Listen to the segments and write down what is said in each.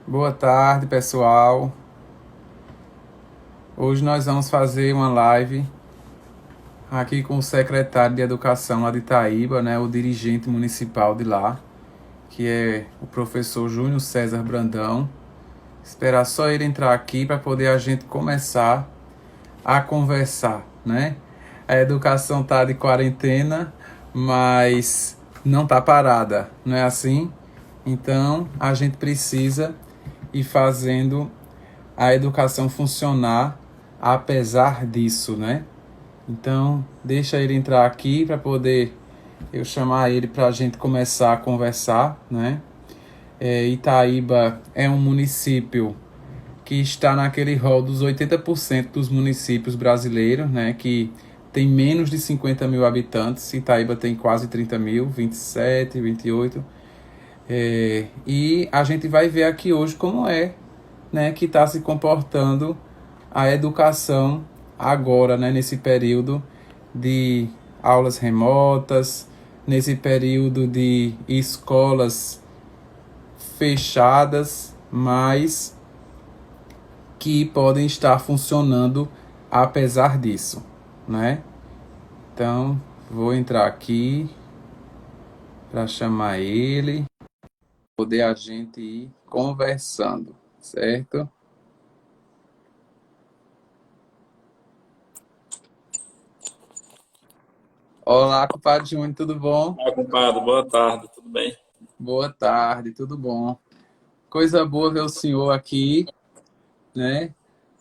Boa tarde, pessoal. Hoje nós vamos fazer uma live aqui com o secretário de Educação lá de Itaíba, né, o dirigente municipal de lá, que é o professor Júnior César Brandão. Esperar só ele entrar aqui para poder a gente começar a conversar, né? A educação tá de quarentena, mas não tá parada, não é assim? Então, a gente precisa ir fazendo a educação funcionar apesar disso, né? Então, deixa ele entrar aqui para poder eu chamar ele para a gente começar a conversar, né? Itaíba é um município que está naquele rol dos 80% dos municípios brasileiros, né? Que tem menos de 50 mil habitantes. Itaíba tem quase 30 mil, 27, 28. E a gente vai ver aqui hoje como é, né, que está se comportando a educação agora, né, nesse período de aulas remotas, nesse período de escolas fechadas, mas que podem estar funcionando apesar disso, né? Então, vou entrar aqui para chamar ele, poder a gente ir conversando, certo? Olá, compadre Júnior, tudo bom? Olá, compadre, boa tarde, tudo bem? Boa tarde, tudo bom? Coisa boa ver o senhor aqui, né?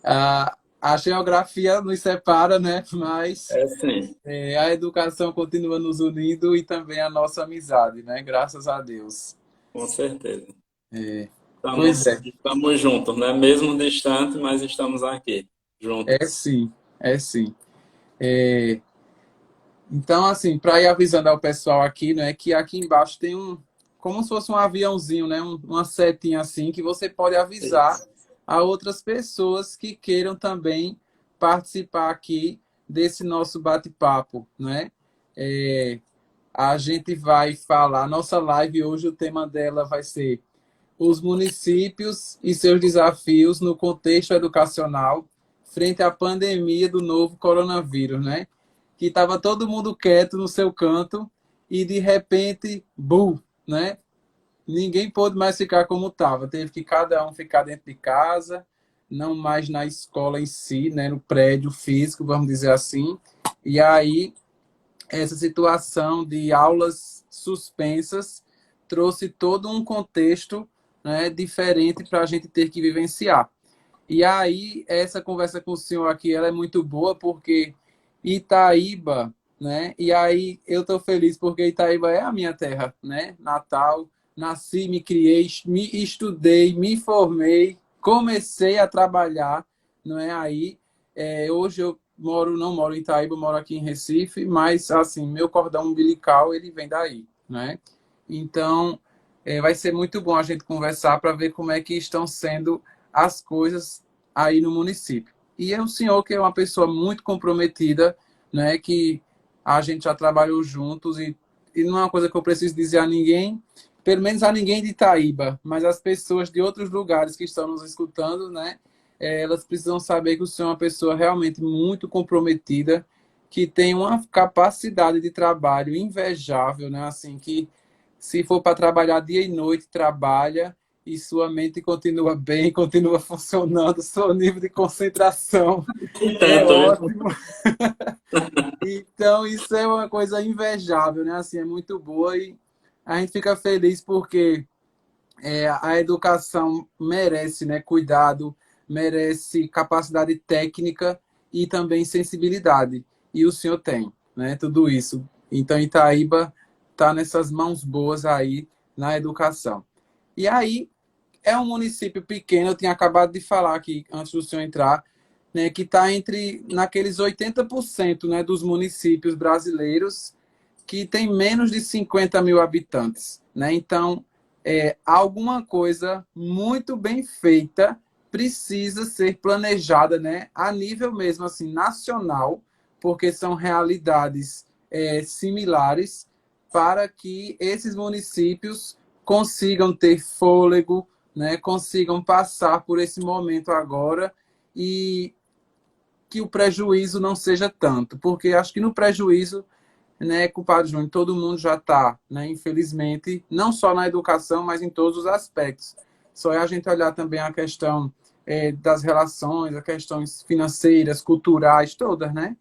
A geografia nos separa, né? Mas É sim, a educação continua nos unindo e também a nossa amizade, né? Graças a Deus. com certeza. Pois Estamos, estamos juntos, né? Mesmo distante, mas estamos aqui, é juntos. sim, é sim. É, então, assim, para ir avisando ao pessoal aqui, né, que aqui embaixo tem como se fosse um aviãozinho, né, uma setinha assim, que você pode avisar Isso. a outras pessoas que queiram também participar aqui desse nosso bate-papo, né? É, a gente vai falar, nossa live hoje, o tema dela vai ser os municípios e seus desafios no contexto educacional frente à pandemia do novo coronavírus, né? Que estava todo mundo quieto no seu canto e de repente, bum, né? Ninguém pôde mais ficar como estava. Teve que cada um ficar dentro de casa, não mais na escola em si, né? No prédio físico, vamos dizer assim. E aí essa situação de aulas suspensas trouxe todo um contexto, né, diferente para a gente ter que vivenciar. E aí, essa conversa com o senhor aqui, ela é muito boa, porque Itaíba, né? E aí, eu estou feliz porque Itaíba é a minha terra, né? Natal. Nasci, me criei, me estudei, me formei, comecei a trabalhar, não é? Aí, hoje eu não moro em Itaíba, moro aqui em Recife, mas, assim, meu cordão umbilical, ele vem daí, né? Então, vai ser muito bom a gente conversar para ver como é que estão sendo as coisas aí no município. E é um senhor que é uma pessoa muito comprometida, né, que a gente já trabalhou juntos e não é uma coisa que eu preciso dizer a ninguém, pelo menos a ninguém de Itaíba, mas as pessoas de outros lugares que estão nos escutando, né, elas precisam saber que o senhor é uma pessoa realmente muito comprometida, que tem uma capacidade de trabalho invejável, né, assim, que se for para trabalhar dia e noite, trabalha e sua mente continua bem, continua funcionando, seu nível de concentração é Tento, viu? ótimo. Então, isso é uma coisa invejável, né? Assim, é muito boa e a gente fica feliz porque a educação merece, né, cuidado, merece capacidade técnica e também sensibilidade. E o senhor tem, né, tudo isso. Então, Itaíba está nessas mãos boas aí na educação. E aí, é um município pequeno, eu tinha acabado de falar aqui, antes do senhor entrar, né, que está entre naqueles 80%, né, dos municípios brasileiros que tem menos de 50 mil habitantes. Né? Então, alguma coisa muito bem feita precisa ser planejada, né, a nível mesmo assim nacional, porque são realidades similares para que esses municípios consigam ter fôlego, né, consigam passar por esse momento agora e que o prejuízo não seja tanto, porque acho que no prejuízo, né, culpado Júnior, todo mundo já está, né, infelizmente, não só na educação, mas em todos os aspectos. Só é a gente olhar também a questão das relações, as questões financeiras, culturais, todas, né?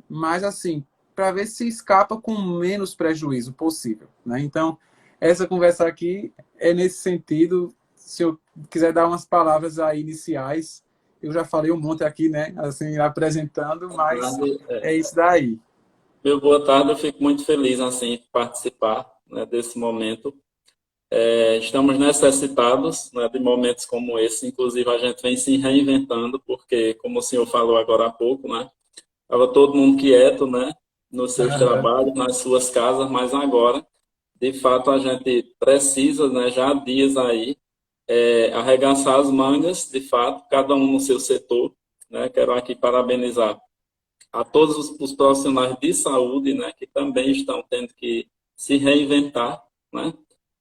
Mas assim, para ver se escapa com menos prejuízo possível, né? Então, essa conversa aqui é nesse sentido. Se eu quiser dar umas palavras aí iniciais, eu já falei um monte aqui, né? Assim, apresentando, mas é isso daí. Meu boa tarde, eu fico muito feliz assim, em participar, né, desse momento. Estamos necessitados, né, de momentos como esse, inclusive a gente vem se reinventando, porque, como o senhor falou agora há pouco, né, estava todo mundo quieto, né, nos seus trabalhos, nas suas casas, mas agora, de fato, a gente precisa, né, já há dias aí, arregaçar as mangas, de fato, cada um no seu setor, né. Quero aqui parabenizar a todos os profissionais de saúde, né, que também estão tendo que se reinventar, né?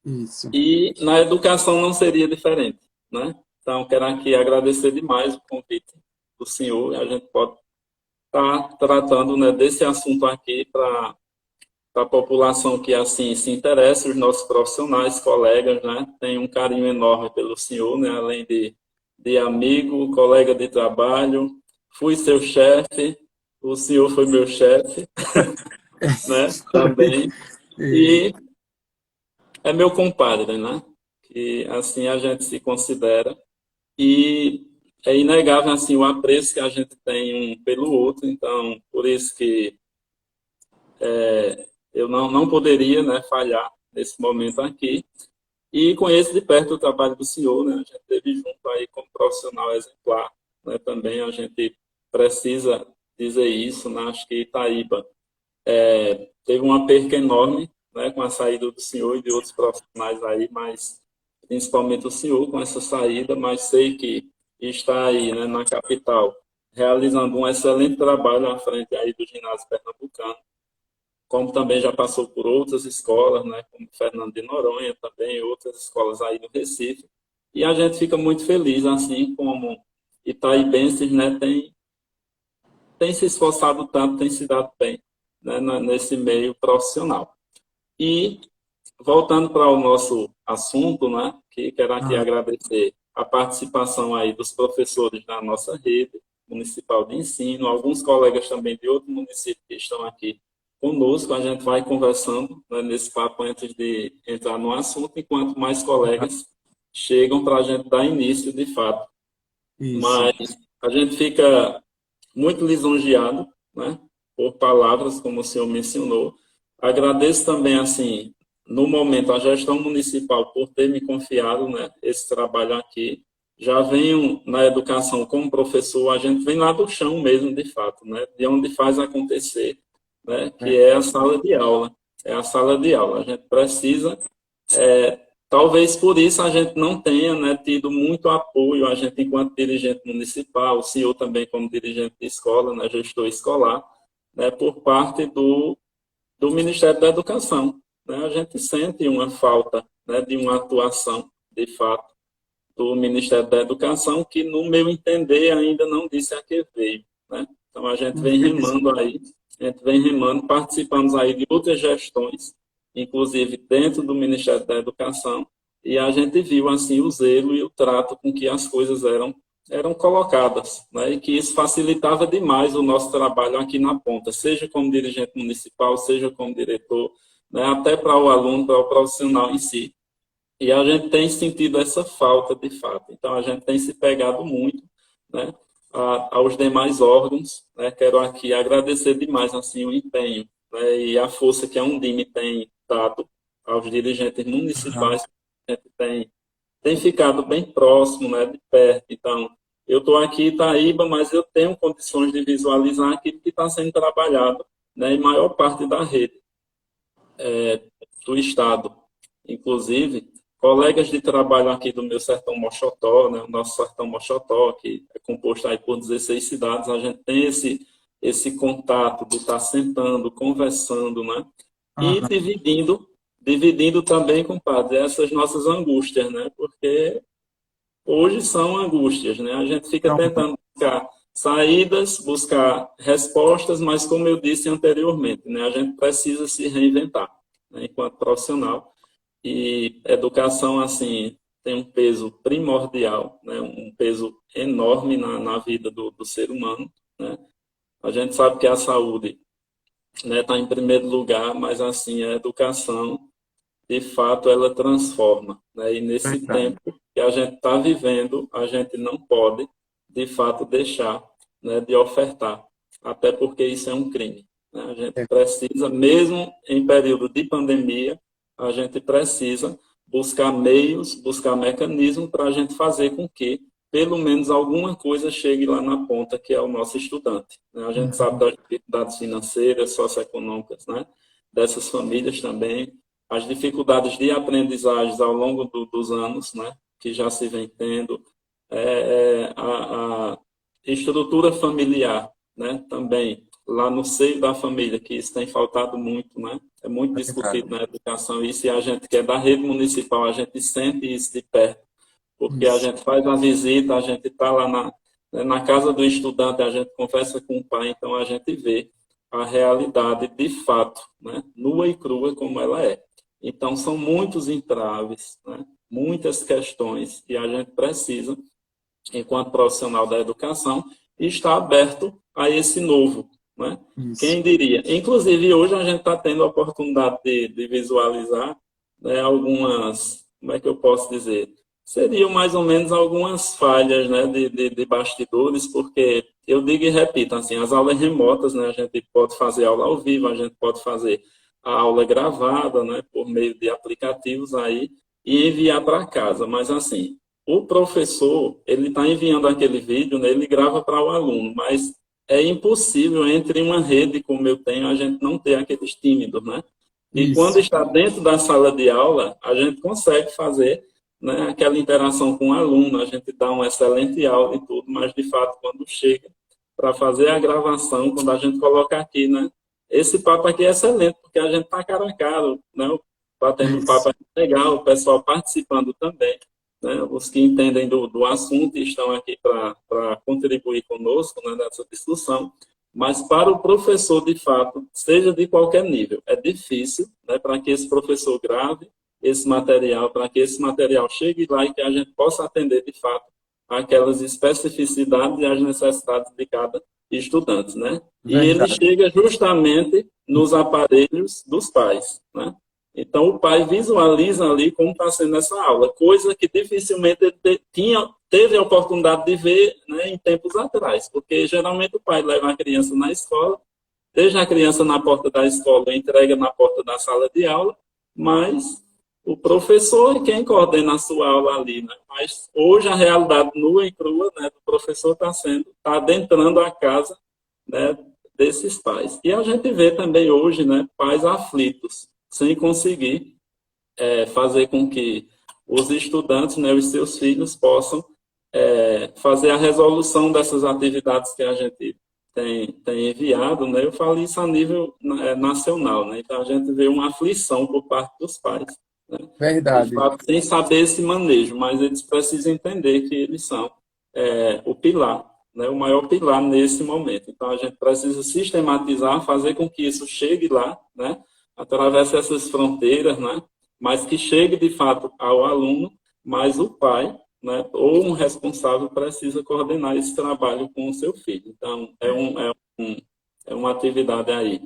Isso. E na educação não seria diferente, né? Então, quero aqui agradecer demais o convite do senhor. A gente pode estar tratando, né, desse assunto aqui para a população que assim se interessa, os nossos profissionais, colegas, né? Tenho um carinho enorme pelo senhor, né? Além de amigo, colega de trabalho, fui seu chefe, o senhor foi meu chefe, né? Também. E é meu compadre, né? Que assim a gente se considera. E é inegável assim o apreço que a gente tem um pelo outro. Então, por isso que eu não poderia, né, falhar nesse momento aqui. E conheço de perto o trabalho do senhor, né? A gente esteve junto aí como profissional exemplar, né? Também a gente precisa dizer isso, né? Acho que Itaíba teve uma perca enorme, né, com a saída do senhor e de outros profissionais aí, mas principalmente o senhor com essa saída, mas sei que está aí, né, na capital, realizando um excelente trabalho à frente aí do ginásio pernambucano, como também já passou por outras escolas, né, como Fernando de Noronha também, outras escolas aí no Recife, e a gente fica muito feliz, assim como itaibenses, né, tem se esforçado tanto, tem se dado bem, né, nesse meio profissional. E, voltando para o nosso assunto, né, que quero aqui agradecer a participação aí dos professores da nossa rede municipal de ensino, alguns colegas também de outro município que estão aqui conosco. A gente vai conversando, né, nesse papo antes de entrar no assunto, enquanto mais colegas chegam para a gente dar início de fato. Isso. Mas a gente fica muito lisonjeado, né, por palavras, como o senhor mencionou. Agradeço também, assim, no momento, a gestão municipal por ter me confiado, né, esse trabalho aqui. Já venho na educação como professor, a gente vem lá do chão mesmo, de fato, né, de onde faz acontecer, né, que é a sala de aula. É a sala de aula. A gente precisa talvez por isso a gente não tenha, né, tido muito apoio, a gente enquanto dirigente municipal, o senhor também como dirigente de escola, né, gestor escolar, né, por parte do Ministério da Educação. Né? A gente sente uma falta, né, de uma atuação, de fato, do Ministério da Educação, que, no meu entender, ainda não disse a que veio. Né? Então, a gente vem remando aí, a gente vem remando, participamos aí de outras gestões, inclusive dentro do Ministério da Educação, e a gente viu, assim, o zelo e o trato com que as coisas eram colocadas, né? E que isso facilitava demais o nosso trabalho aqui na ponta, seja como dirigente municipal, seja como diretor, né? Até para o aluno, para o profissional em si. E a gente tem sentido essa falta, de fato. Então, a gente tem se pegado muito, né, aos demais órgãos. Né? Quero aqui agradecer demais assim, o empenho, né, e a força que a Undime tem dado aos dirigentes municipais. A gente tem ficado bem próximo, né, de perto. Então, eu estou aqui em Itaíba, mas eu tenho condições de visualizar aquilo que está sendo trabalhado, né, em maior parte da rede do Estado. Inclusive, colegas de trabalho aqui do meu Sertão Moxotó, né, o nosso Sertão Moxotó, que é composto aí por 16 cidades, a gente tem esse contato de estar sentando, conversando, né, e dividindo dividindo também, compadre, essas nossas angústias, né? Porque hoje são angústias, né? A gente fica Então, tentando buscar saídas, buscar respostas, mas como eu disse anteriormente, né? A gente precisa se reinventar, né? Enquanto profissional. E educação, assim, tem um peso primordial, né? Um peso enorme na vida do ser humano, né? A gente sabe que a saúde, né, está em primeiro lugar, mas, assim, a educação, de fato, ela transforma, né? E nesse verdade. tempo que a gente está vivendo, a gente não pode, de fato, deixar, né, de ofertar, até porque isso é um crime, né? A gente É, precisa, mesmo em período de pandemia, a gente precisa buscar meios, buscar mecanismos para a gente fazer com que pelo menos alguma coisa chegue lá na ponta, que é o nosso estudante, né? A gente sabe uhum, das dificuldades financeiras, socioeconômicas, né, dessas famílias também, as dificuldades de aprendizagens ao longo dos anos, né, que já se vem tendo, a estrutura familiar, né, também, lá no seio da família, que isso tem faltado muito, né, é muito discutido verdade. na educação, e se a gente que é da rede municipal, a gente sente isso de perto, porque a Isso. gente faz uma visita, a gente está lá na casa do estudante, a gente conversa com o pai, então a gente vê a realidade de fato, né, nua e crua como ela é. Então, são muitos entraves, né, muitas questões, e a gente precisa, enquanto profissional da educação, estar aberto a esse novo. Né? Isso. Quem diria? Inclusive, hoje a gente está tendo a oportunidade de visualizar, né, algumas, como é que eu posso dizer? Seriam mais ou menos algumas falhas, né, de bastidores, porque eu digo e repito, assim, as aulas remotas, né, a gente pode fazer aula ao vivo, a gente pode fazer a aula gravada, né, por meio de aplicativos aí, e enviar para casa, mas assim, o professor, ele está enviando aquele vídeo, né, ele grava para o aluno, mas é impossível entre uma rede como eu tenho, a gente não ter aqueles tímidos, né? E quando Isso. está dentro da sala de aula, a gente consegue fazer, né, aquela interação com o aluno, a gente dá um excelente aula e tudo, mas de fato, quando chega para fazer a gravação, quando a gente coloca aqui, né? Esse papo aqui é excelente, porque a gente está cara a cara, né? Batendo Isso. papo aqui legal, o pessoal participando também, né? Os que entendem do assunto estão aqui para contribuir conosco, né, nessa discussão. Mas para o professor, de fato, seja de qualquer nível, é difícil, né, para que esse professor grave esse material, para que esse material chegue lá e que a gente possa atender, de fato, aquelas especificidades e as necessidades de cada estudante, né? E ele Verdade. chega justamente nos aparelhos dos pais, né? Então, o pai visualiza ali como está sendo essa aula, coisa que dificilmente ele teve a oportunidade de ver, né, em tempos atrás, porque geralmente o pai leva a criança na escola, deixa a criança na porta da escola, entrega na porta da sala de aula, mas o professor é quem coordena a sua aula ali, né? Mas hoje a realidade nua e crua, né, do professor está adentrando a casa, né, desses pais. E a gente vê também hoje, né, pais aflitos, sem conseguir fazer com que os estudantes, né, os seus filhos possam fazer a resolução dessas atividades que a gente tem enviado, né? Eu falo isso a nível nacional, né? Então a gente vê uma aflição por parte dos pais, né? De Verdade. fato, sem saber esse manejo, mas eles precisam entender que eles são o pilar, né? O maior pilar nesse momento. Então a gente precisa sistematizar, fazer com que isso chegue lá, né? Atravesse essas fronteiras, né? Mas que chegue de fato ao aluno, mas o pai, né, ou um responsável precisa coordenar esse trabalho com o seu filho. Então, é uma atividade aí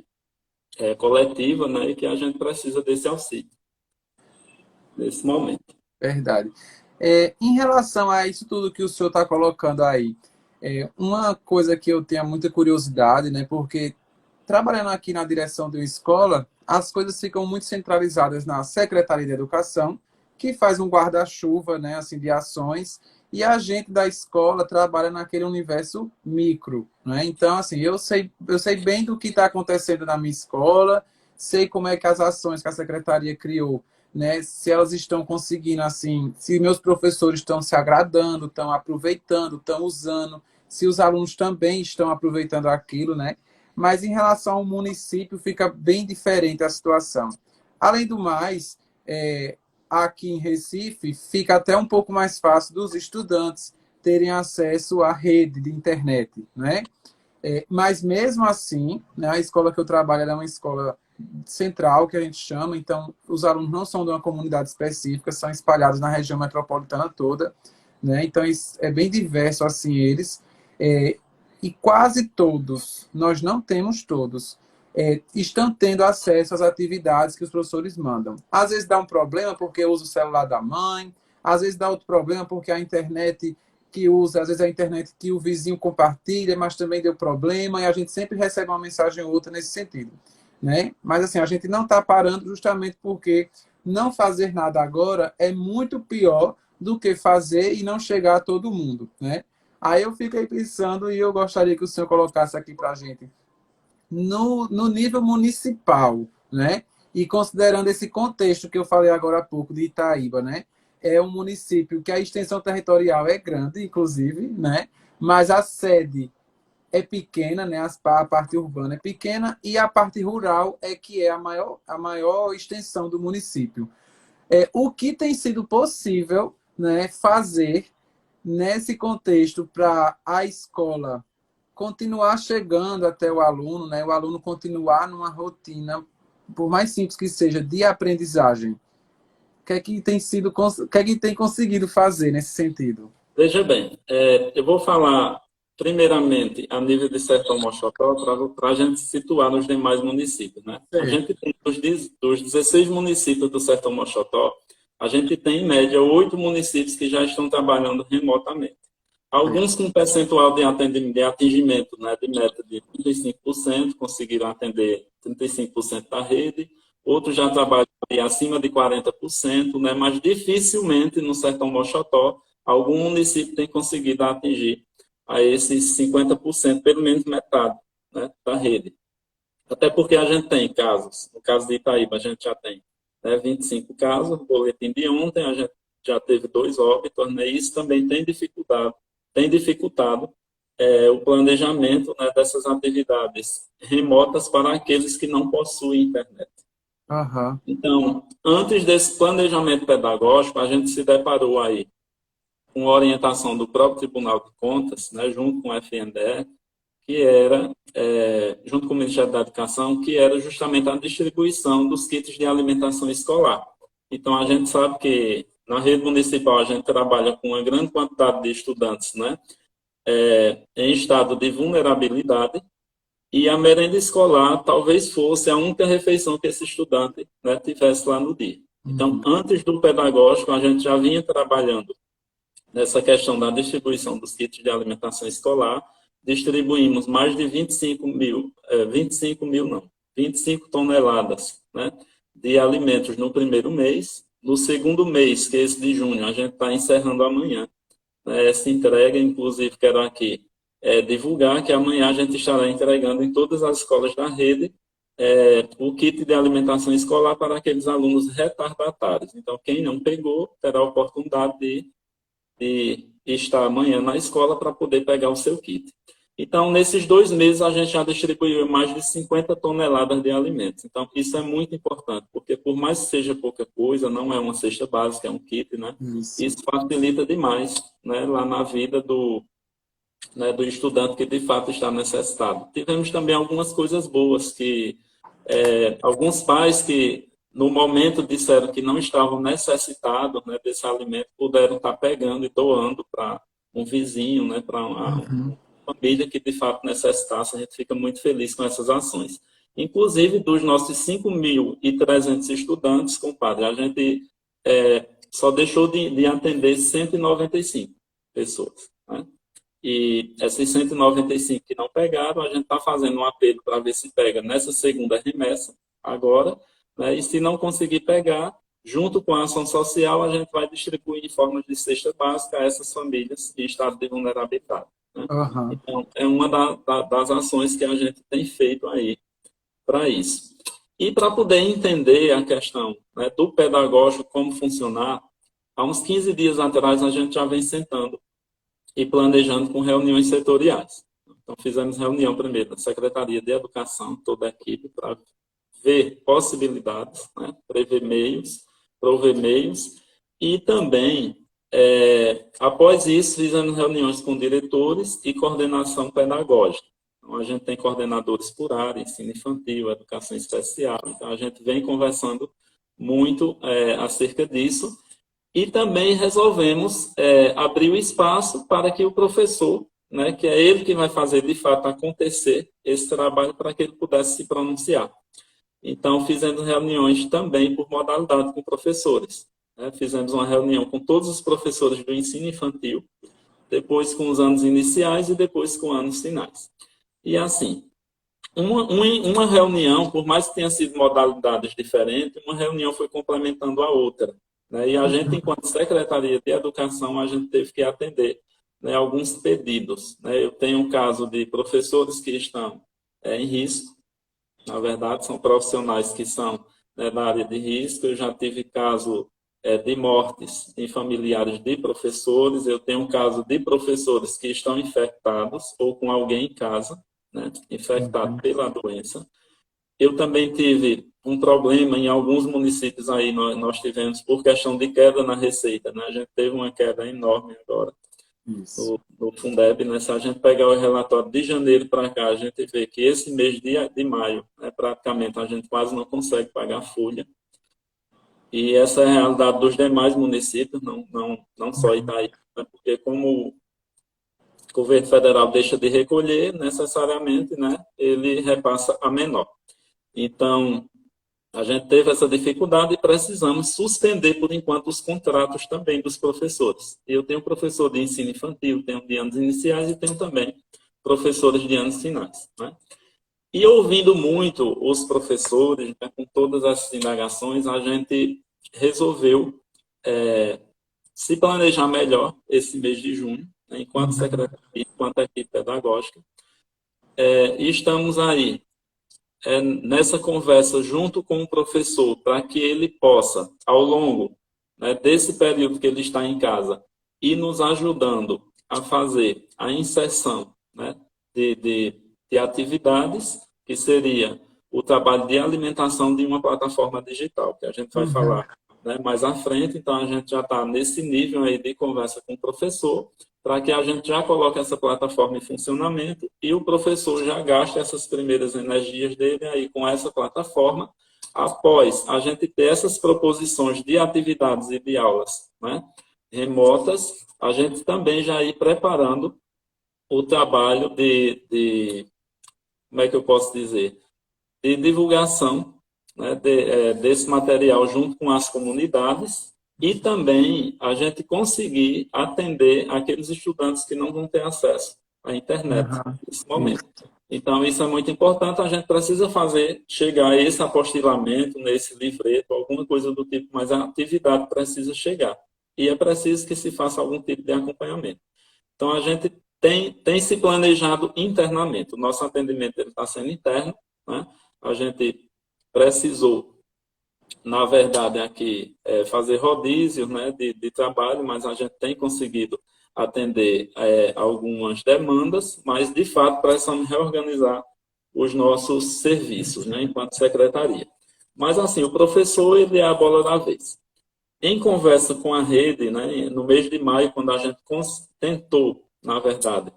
coletiva, né, e que a gente precisa desse auxílio nesse momento. Verdade. Em relação a isso tudo que o senhor está colocando aí, uma coisa que eu tenho muita curiosidade, né? Porque trabalhando aqui na direção de uma escola, as coisas ficam muito centralizadas na Secretaria de Educação, que faz um guarda-chuva, né, assim, de ações, e a gente da escola trabalha naquele universo micro, né? Então, assim, eu sei bem do que está acontecendo na minha escola, sei como é que as ações que a secretaria criou, né, se elas estão conseguindo, assim, se meus professores estão se agradando, estão aproveitando, estão usando, se os alunos também estão aproveitando aquilo, né? Mas em relação ao município fica bem diferente a situação. Além do mais, aqui em Recife, fica até um pouco mais fácil dos estudantes terem acesso à rede de internet, né? Mas mesmo assim, né, a escola que eu trabalho é uma escola central, que a gente chama, então os alunos não são de uma comunidade específica, são espalhados na região metropolitana toda, né? Então é bem diverso assim eles. E quase todos, nós não temos todos, estão tendo acesso às atividades que os professores mandam. Às vezes dá um problema porque usa o celular da mãe, às vezes dá outro problema porque a internet que usa, às vezes a internet que o vizinho compartilha, mas também deu problema, e a gente sempre recebe uma mensagem ou outra nesse sentido, né? Mas assim, a gente não está parando justamente porque não fazer nada agora é muito pior do que fazer e não chegar a todo mundo, né? Aí eu fiquei pensando e eu gostaria que o senhor colocasse aqui para a gente no nível municipal, né? E considerando esse contexto que eu falei agora há pouco de Itaíba, né? É um município que a extensão territorial é grande, inclusive, né? Mas a sede é pequena, né? A parte urbana é pequena e a parte rural é que é a maior extensão do município. O que tem sido possível, né, fazer nesse contexto para a escola continuar chegando até o aluno, né? O aluno continuar numa rotina, por mais simples que seja, de aprendizagem. O que é que tem sido, o que é que tem conseguido fazer nesse sentido? Veja bem, eu vou falar primeiramente a nível de Sertão Mocotó para a gente se situar nos demais municípios, né? A É. gente tem dos 16 municípios do Sertão Mocotó, a gente tem em média 8 municípios que já estão trabalhando remotamente. Alguns com percentual de atingimento, né, de meta de 35%, conseguiram atender 35% da rede, outros já trabalham acima de 40%, né, mas dificilmente no Sertão Mocotó algum município tem conseguido atingir a esses 50%, pelo menos metade, né, da rede. Até porque a gente tem casos, no caso de Itaíba, a gente já tem, né, 25 casos, no boletim de ontem a gente já teve 2 óbitos, né, e isso também tem dificultado o planejamento, né, dessas atividades remotas para aqueles que não possuem internet. Aham. Então, antes desse planejamento pedagógico, a gente se deparou aí com a orientação do próprio Tribunal de Contas, né, junto com o FNDE, que era, junto com o Ministério da Educação, que era justamente a distribuição dos kits de alimentação escolar. Então, a gente sabe que na rede municipal a gente trabalha com uma grande quantidade de estudantes, né, em estado de vulnerabilidade, e a merenda escolar talvez fosse a única refeição que esse estudante, né, tivesse lá no dia. Então, Uhum. antes do pedagógico, a gente já vinha trabalhando nessa questão da distribuição dos kits de alimentação escolar. Distribuímos mais de 25 mil não, 25 toneladas, né, de alimentos no primeiro mês. No segundo mês, que é esse de junho, a gente está encerrando amanhã, né, essa entrega. Inclusive quero aqui divulgar que amanhã a gente estará entregando em todas as escolas da rede o kit de alimentação escolar para aqueles alunos retardatários. Então, quem não pegou terá a oportunidade de estar amanhã na escola para poder pegar o seu kit. Então, nesses 2 meses, a gente já distribuiu mais de 50 toneladas de alimentos. Então, isso é muito importante, porque por mais que seja pouca coisa, não é uma cesta básica, é um kit, né? Isso. Isso facilita demais, né, lá na vida do estudante que de fato está necessitado. Tivemos também algumas coisas boas, que alguns pais que no momento disseram que não estavam necessitados, né, desse alimento, puderam estar pegando e doando para um vizinho, né, para uma Uhum. família que de fato necessitasse. A gente fica muito feliz com essas ações. Inclusive, dos nossos 5.300 estudantes, compadre, a gente só deixou de atender 195 pessoas, né? E essas 195 que não pegaram, a gente está fazendo um apelo para ver se pega nessa segunda remessa, agora, né? E se não conseguir pegar, junto com a ação social, a gente vai distribuir em formas de cesta básica a essas famílias em estado de vulnerabilidade, né? Aham. Então, é uma das ações que a gente tem feito aí para isso. E para poder entender a questão, né, do pedagógico, como funcionar, há uns 15 dias atrás a gente já vem sentando e planejando com reuniões setoriais. Então, fizemos reunião primeiro da Secretaria de Educação, toda a equipe, para ver possibilidades, né? Prever meios, prover meios, e também, após isso, fizemos reuniões com diretores e coordenação pedagógica. Então, a gente tem coordenadores por área, ensino infantil, educação especial, então a gente vem conversando muito acerca disso, e também resolvemos abrir o espaço para que o professor, né, que é ele que vai fazer de fato acontecer esse trabalho, para que ele pudesse se pronunciar. Então, fizemos reuniões também por modalidade com professores. Né? Fizemos uma reunião com todos os professores do ensino infantil, depois com os anos iniciais e depois com anos finais. E assim, uma reunião, por mais que tenha sido modalidades diferentes, uma reunião foi complementando a outra. Né? E a gente, enquanto Secretaria de Educação, a gente teve que atender, né, alguns pedidos. Né? Eu tenho um caso de professores que estão em risco, na verdade, são profissionais que são, né, da área de risco. Eu já tive caso de mortes em familiares de professores, eu tenho um caso de professores que estão infectados ou com alguém em casa, né, infectado pela doença. Eu também tive um problema em alguns municípios aí, nós tivemos por questão de queda na receita, né? A gente teve uma queda enorme agora no Fundeb, né? Se a gente pegar o relatório de janeiro para cá, a gente vê que esse mês de maio, né, praticamente a gente quase não consegue pagar folha. E essa é a realidade dos demais municípios, não só Itaí, né? Porque como o governo federal deixa de recolher, necessariamente, né, ele repassa a menor. Então, a gente teve essa dificuldade e precisamos suspender, por enquanto, os contratos também dos professores. Eu tenho professor de ensino infantil, tenho de anos iniciais e tenho também professores de anos finais. Né? E ouvindo muito os professores, né, com todas essas indagações, a gente resolveu se planejar melhor esse mês de junho, né, enquanto secretaria, enquanto equipe pedagógica. E estamos aí nessa conversa junto com o professor, para que ele possa, ao longo, né, desse período que ele está em casa, ir nos ajudando a fazer a inserção, né, de atividades, que seria o trabalho de alimentação de uma plataforma digital, que a gente vai falar, né, mais à frente. Então, a gente já está nesse nível aí de conversa com o professor, para que a gente já coloque essa plataforma em funcionamento e o professor já gaste essas primeiras energias dele aí com essa plataforma, após a gente ter essas proposições de atividades e de aulas, né, remotas, a gente também já ir preparando o trabalho como é que eu posso dizer, de divulgação, né, desse material junto com as comunidades, e também a gente conseguir atender aqueles estudantes que não vão ter acesso à internet nesse momento. Então, isso é muito importante. A gente precisa fazer chegar esse apostilamento, nesse livreto, alguma coisa do tipo, mas a atividade precisa chegar. E é preciso que se faça algum tipo de acompanhamento. Então, a gente tem se planejado internamente. O nosso atendimento está sendo interno, né? A gente precisou, na verdade, aqui fazer rodízio, né, de trabalho, mas a gente tem conseguido atender algumas demandas, mas, de fato, precisamos reorganizar os nossos serviços, né, enquanto secretaria. Mas, assim, o professor, ele é a bola da vez. Em conversa com a rede, né, no mês de maio, quando a gente tentou, na verdade,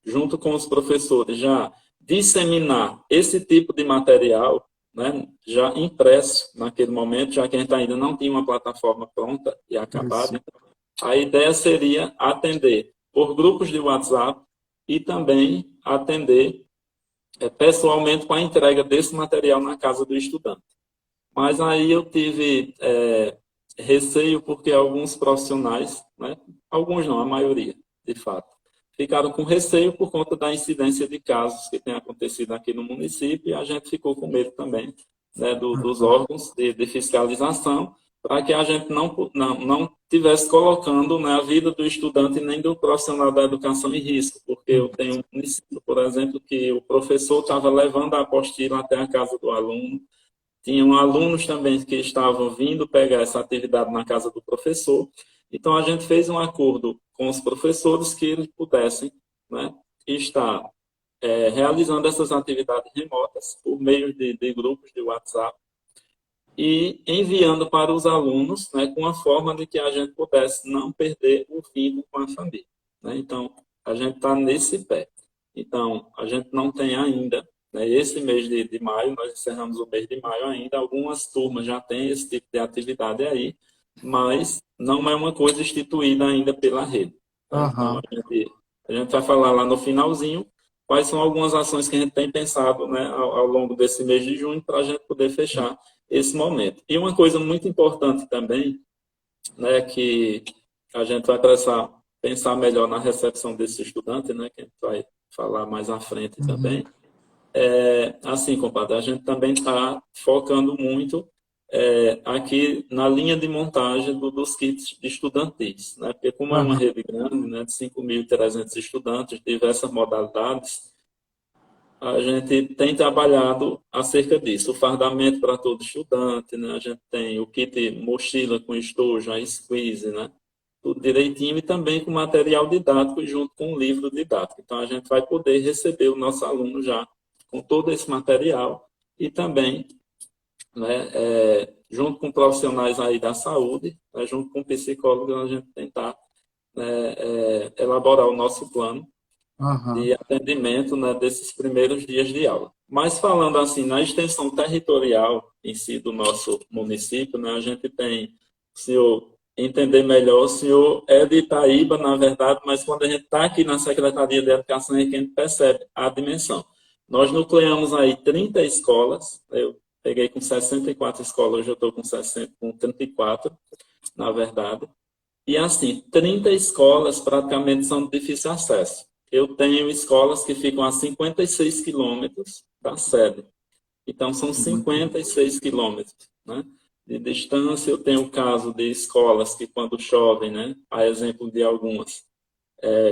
junto com os professores, já disseminar esse tipo de material, né, já impresso naquele momento, já que a gente ainda não tinha uma plataforma pronta e acabada. A ideia seria atender por grupos de WhatsApp e também atender pessoalmente com a entrega desse material na casa do estudante. Mas aí eu tive receio porque alguns profissionais, né, alguns não, a maioria, de fato, ficaram com receio por conta da incidência de casos que tem acontecido aqui no município, e a gente ficou com medo também, né, dos órgãos de fiscalização, para que a gente não tivesse colocando, né, a vida do estudante nem do profissional da educação em risco, porque eu tenho um município, por exemplo, que o professor estava levando a apostila até a casa do aluno, tinham alunos também que estavam vindo pegar essa atividade na casa do professor. Então, a gente fez um acordo com os professores que eles pudessem, né, estar realizando essas atividades remotas por meio de grupos de WhatsApp e enviando para os alunos, né, com a forma de que a gente pudesse não perder o vínculo com a família. Né? Então, a gente está nesse pé. Então, a gente não tem ainda, né, esse mês de maio, nós encerramos o mês de maio ainda, algumas turmas já têm esse tipo de atividade aí, mas não é uma coisa instituída ainda pela rede. Tá? Então, Aham. a gente vai falar lá no finalzinho quais são algumas ações que a gente tem pensado, né, ao longo desse mês de junho para a gente poder fechar esse momento. E uma coisa muito importante também, né, que a gente vai precisar pensar melhor na recepção desse estudante, né, que a gente vai falar mais à frente Uhum. também, assim, compadre, a gente também está focando muito aqui na linha de montagem dos kits estudantis, né? Porque como é uma Aham. rede grande, né, de 5.300 estudantes, diversas modalidades, a gente tem trabalhado acerca disso. O fardamento para todo estudante, né? A gente tem o kit mochila com estojo, a squeeze, né? Tudo direitinho e também com material didático junto com o livro didático. Então, a gente vai poder receber o nosso aluno já com todo esse material e também, né, junto com profissionais aí da saúde, né, junto com psicólogos, a gente tentar, né, elaborar o nosso plano Aham. de atendimento, né, desses primeiros dias de aula. Mas falando assim, na extensão territorial em si do nosso município, né, a gente tem, o senhor entender melhor, o senhor é de Itaíba, na verdade, mas quando a gente está aqui na Secretaria de Educação é que a gente percebe a dimensão. Nós nucleamos aí 30 escolas, eu peguei com 64 escolas, hoje eu estou com 34, na verdade, e assim, 30 escolas praticamente são de difícil acesso. Eu tenho escolas que ficam a 56 quilômetros da sede. Então, são Muito. 56 quilômetros, né, de distância. Eu tenho o caso de escolas que, quando chovem, né, a exemplo de algumas,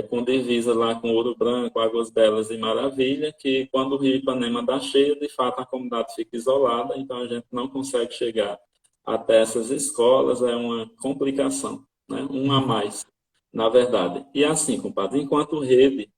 com divisa lá com Ouro Branco, Águas Belas e Maravilha, que quando o Rio Ipanema dá cheio, de fato a comunidade fica isolada, então a gente não consegue chegar até essas escolas, é uma complicação, né? Um a mais, na verdade. E assim, compadre, enquanto rede,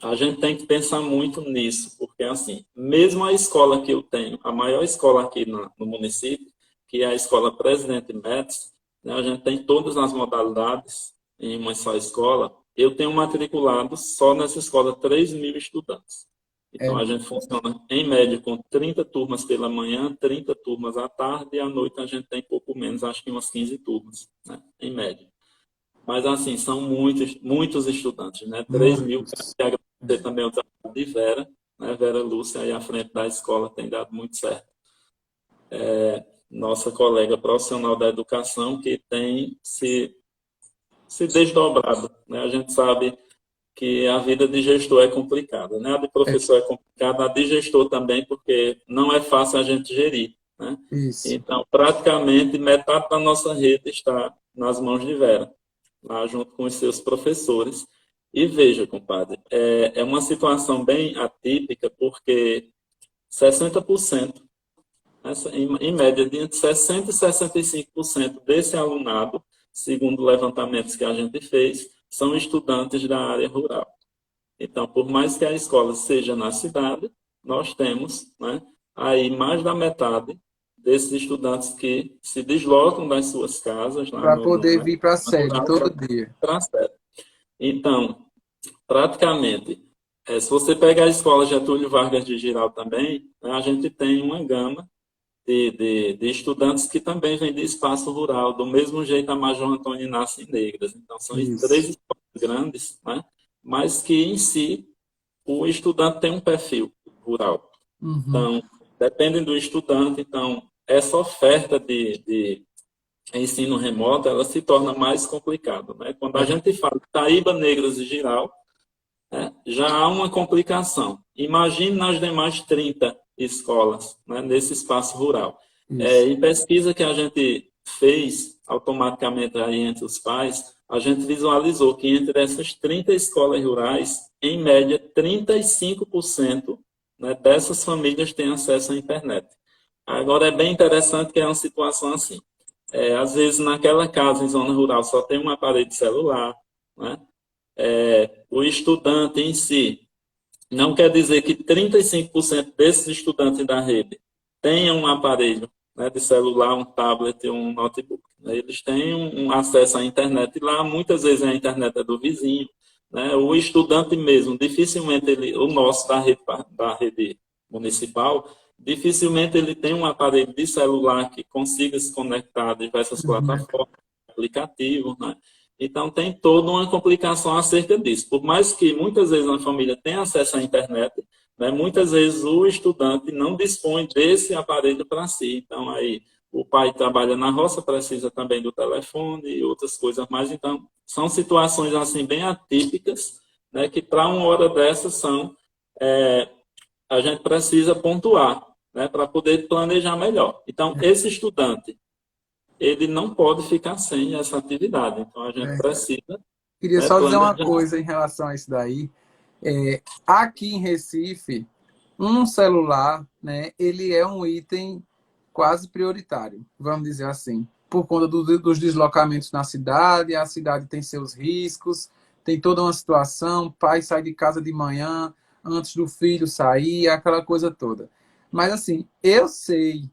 a gente tem que pensar muito nisso, porque assim, mesmo a escola que eu tenho, a maior escola aqui no município, que é a Escola Presidente Médici, né, a gente tem todas as modalidades em uma só escola, eu tenho matriculado só nessa escola 3.000 estudantes. É, Então, a gente funciona, em média, com 30 turmas pela manhã, 30 turmas à tarde, e à noite a gente tem pouco menos, acho que umas 15 turmas, né, em média. Mas, assim, são muitos, muitos estudantes, né? 3.000. muitos. Quero agradecer também o trabalho de Vera, né? Vera Lúcia, aí à frente da escola, tem dado muito certo. Nossa colega profissional da educação que tem se desdobrado, né? A gente sabe que a vida de gestor é complicada, né? A de É professor é complicada, a de gestor também, porque não é fácil a gente gerir, né? isso. Então, praticamente, metade da nossa rede está nas mãos de Vera, lá junto com os seus professores. E veja, compadre, é uma situação bem atípica, porque 60%, em média, de entre 60% e 65% desse alunado, segundo levantamentos que a gente fez, são estudantes da área rural. Então, por mais que a escola seja na cidade, nós temos, né, aí mais da metade desses estudantes que se deslocam das suas casas lá Para no poder né, vir para a na sede rural todo dia. para a sede. Então, praticamente, se você pegar a escola Getúlio Vargas de Giral também, né, a gente tem uma gama de estudantes que também vêm de espaço rural, do mesmo jeito a Major Antônio Inácio em Negras. Então, são três Isso. escolas grandes, né, mas que em si o estudante tem um perfil rural. Uhum. Então, dependem do estudante, então, essa oferta de ensino remoto, ela se torna mais complicada. Né? Quando a É, gente fala de Taíba, Negras e Giral, né, já há uma complicação. Imagine nas demais 30 escolas, né, nesse espaço rural. isso. Em pesquisa que a gente fez automaticamente aí entre os pais, a gente visualizou que entre essas 30 escolas rurais, em média, 35%, né, dessas famílias têm acesso à internet. Agora, é bem interessante que é uma situação assim. Às vezes, naquela casa em zona rural só tem um aparelho celular, né? O estudante em si Não quer dizer que 35% desses estudantes da rede tenham um aparelho, né, de celular, um tablet, um notebook. Eles têm um acesso à internet lá, muitas vezes a internet é do vizinho, né? O estudante mesmo, dificilmente o nosso da rede municipal, dificilmente ele tem um aparelho de celular que consiga se conectar a diversas Uhum. plataformas, aplicativos, né? Então, tem toda uma complicação acerca disso. Por mais que muitas vezes a família tenha acesso à internet, né, muitas vezes o estudante não dispõe desse aparelho para si. Então, aí, o pai trabalha na roça, precisa também do telefone e outras coisas mais. Então, são situações assim bem atípicas, né, que para uma hora dessas é, a gente precisa pontuar, né, para poder planejar melhor. Então, esse estudante, ele não pode ficar sem essa atividade. Então, a gente Verdade. precisa, Queria né, só dizer uma planejar. coisa em relação a isso daí. Aqui em Recife, um celular, né, ele é um item quase prioritário, vamos dizer assim, por conta dos deslocamentos na cidade, a cidade tem seus riscos, tem toda uma situação, pai sai de casa de manhã, antes do filho sair, aquela coisa toda. Mas assim, eu sei,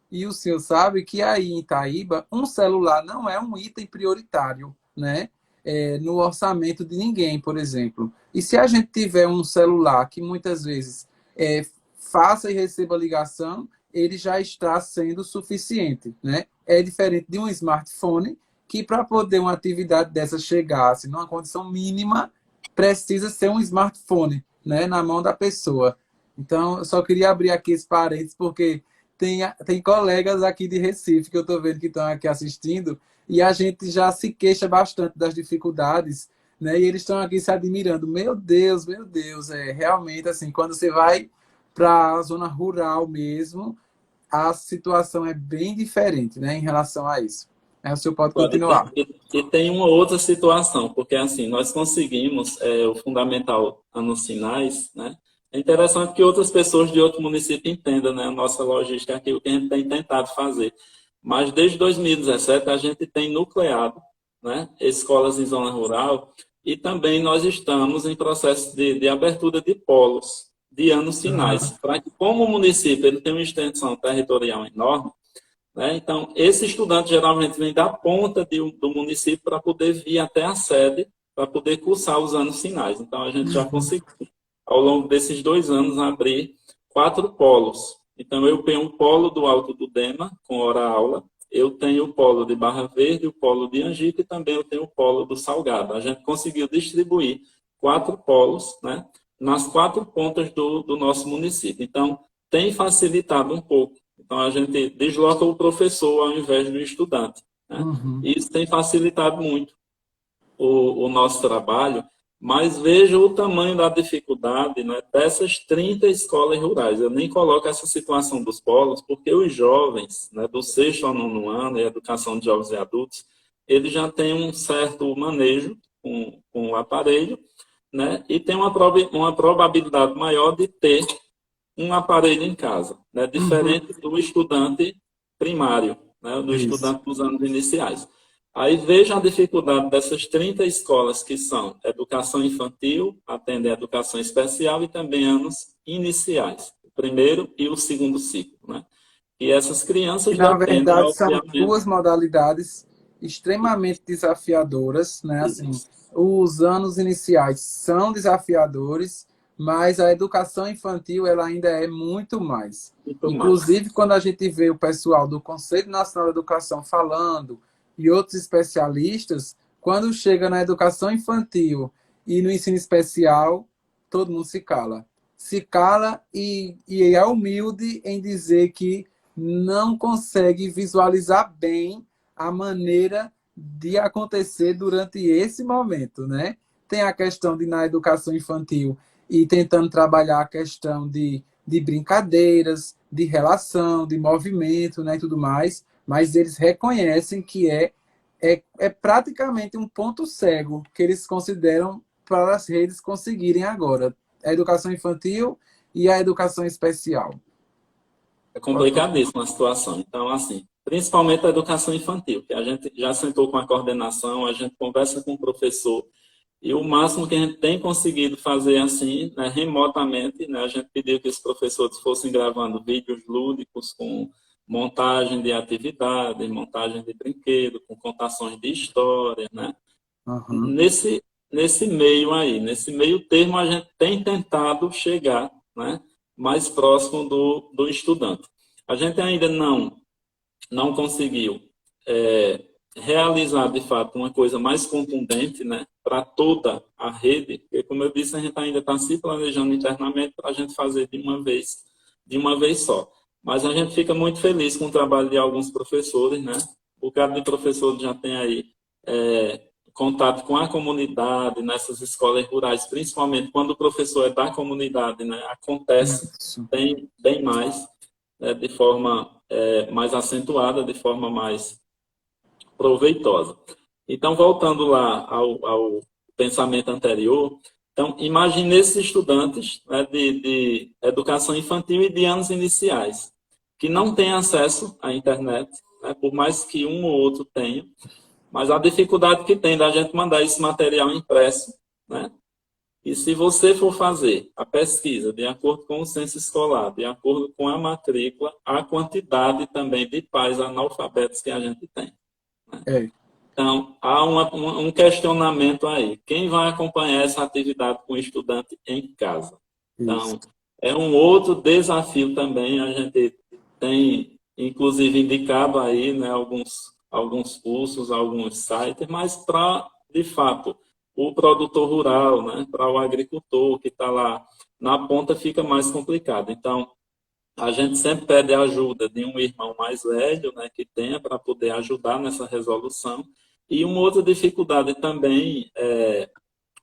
e o senhor sabe que aí em Itaíba, um celular não é um item prioritário, né? No orçamento de ninguém, por exemplo. E se a gente tiver um celular que muitas vezes faça e receba ligação, ele já está sendo suficiente, né? É diferente de um smartphone que para poder uma atividade dessa chegar numa condição mínima, precisa ser um smartphone, né, na mão da pessoa. Então, eu só queria abrir aqui esse parênteses porque tem colegas aqui de Recife que eu estou vendo que estão aqui assistindo e a gente já se queixa bastante das dificuldades, né? E eles estão aqui se admirando. Meu Deus, realmente assim, quando você vai para a zona rural mesmo, a situação é bem diferente, né, em relação a isso. O senhor pode Agora, continuar. e tem uma outra situação, porque assim, nós conseguimos o fundamental nos sinais, né? É interessante que outras pessoas de outro município entendam, né, a nossa logística, aquilo que a gente tem tentado fazer. Mas desde 2017 a gente tem nucleado, né, escolas em zona rural e também nós estamos em processo de abertura de polos de anos sinais, Uhum. para que como o município ele tem uma extensão territorial enorme, né? Então, esse estudante geralmente vem da ponta do município para poder vir até a sede, para poder cursar os anos finais. Então, a gente já conseguiu, ao longo desses 2 anos, abrir 4 polos. Então, eu tenho o polo do Alto do Dema, com hora-aula, eu tenho o polo de Barra Verde, o polo de Angico e também eu tenho o polo do Salgado. A gente conseguiu distribuir 4 polos, né, nas 4 pontas do nosso município. Então, tem facilitado um pouco. Então, a gente desloca o professor ao invés do estudante, né? Uhum. E isso tem facilitado muito o nosso trabalho, mas veja o tamanho da dificuldade, né, dessas 30 escolas rurais. Eu nem coloco essa situação dos polos, porque os jovens, né, do sexto ao nono ano, e educação de jovens e adultos, eles já têm um certo manejo com o aparelho, né, e tem uma probabilidade maior de ter um aparelho em casa, né? Uhum. Diferente do estudante primário, né? Do Isso. estudante dos anos iniciais. Aí veja a dificuldade dessas 30 escolas que são educação infantil, atendem a educação especial e também anos iniciais, o primeiro e o segundo ciclo, né? E essas Que crianças na dependem, verdade são obviamente, duas modalidades extremamente desafiadoras, né? Assim, os anos iniciais são desafiadores, mas a educação infantil ela ainda é muito mais. muito mais. Inclusive, quando a gente vê o pessoal do Conselho Nacional de Educação falando e outros especialistas, quando chega na educação infantil e no ensino especial, todo mundo se cala. Se cala e é humilde em dizer que não consegue visualizar bem a maneira de acontecer durante esse momento, né? Tem a questão de na educação infantil e tentando trabalhar a questão de brincadeiras, de relação, de movimento, né, e tudo mais, mas eles reconhecem que é praticamente um ponto cego que eles consideram para as redes conseguirem agora. A educação infantil e a educação especial. É Pode continuar. complicadíssima a situação. Então, assim, principalmente a educação infantil, que a gente já sentou com a coordenação, a gente conversa com o professor, E o máximo que a gente tem conseguido fazer assim, né, remotamente, né, a gente pediu que os professores fossem gravando vídeos lúdicos com montagem de atividades, montagem de brinquedo, com contações de história, né? Aham. Nesse meio aí, nesse meio termo, a gente tem tentado chegar, né, mais próximo do estudante. A gente ainda não conseguiu é, realizar, de fato, uma coisa mais contundente, né, para toda a rede, porque, como eu disse, a gente ainda está se planejando internamente para a gente fazer de uma vez só. Mas a gente fica muito feliz com o trabalho de alguns professores, né? O bocado de professores já tem aí contato com a comunidade nessas escolas rurais, principalmente quando o professor é da comunidade, né? Acontece Isso. bem mais, né? De forma mais acentuada, de forma mais proveitosa. Então, voltando lá ao pensamento anterior, então, imagine esses estudantes, né, de educação infantil e de anos iniciais, que não têm acesso à internet, né, por mais que um ou outro tenha, mas a dificuldade que tem da gente mandar esse material impresso, né? E se você for fazer a pesquisa de acordo com o censo escolar, de acordo com a matrícula, a quantidade também de pais analfabetos que a gente tem. É, Então, há um questionamento aí. Quem vai acompanhar essa atividade com o estudante em casa? isso. Então, é um outro desafio também. A gente tem, inclusive, indicado aí, né, alguns cursos, alguns sites, mas para, de fato, o produtor rural, né, para o agricultor que está lá na ponta, fica mais complicado. Então, a gente sempre pede a ajuda de um irmão mais velho, né, que tenha para poder ajudar nessa resolução. E uma outra dificuldade também,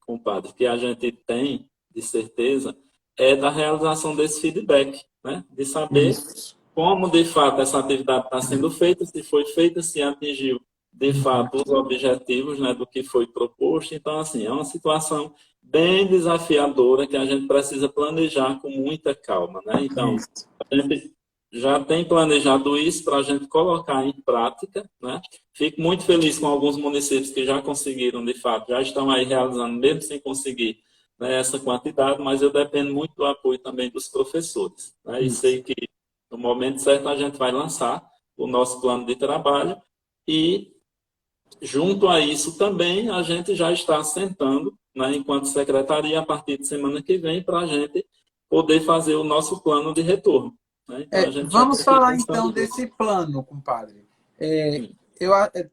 compadre, que a gente tem, de certeza, é da realização desse feedback, né? De saber Isso. como, de fato, essa atividade está sendo feita, se foi feita, se atingiu, de fato, os objetivos, né, do que foi proposto. Então, assim, é uma situação bem desafiadora que a gente precisa planejar com muita calma, né? Então, Isso. a gente já tem planejado isso para a gente colocar em prática, né? Fico muito feliz com alguns municípios que já conseguiram, de fato, já estão aí realizando, mesmo sem conseguir, né, essa quantidade, mas eu dependo muito do apoio também dos professores, né? E Isso. sei que no momento certo a gente vai lançar o nosso plano de trabalho e, junto a isso também, a gente já está sentando, né, enquanto secretaria, a partir de semana que vem, para a gente poder fazer o nosso plano de retorno, né? Então, a gente já está Vamos aqui falar então pensando desse nisso. plano, compadre. É, Sim,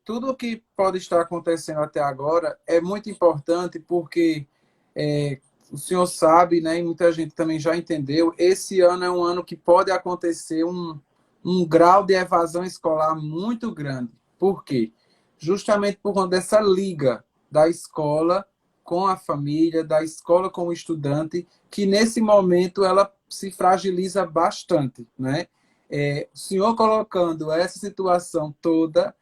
tudo o que pode estar acontecendo até agora é muito importante porque é, o senhor sabe, né, e muita gente também já entendeu, esse ano é um ano que pode acontecer um grau de evasão escolar muito grande. Por quê? Justamente por conta dessa liga da escola com a família, da escola com o estudante, que nesse momento ela se fragiliza bastante, né? O senhor colocando essa situação toda,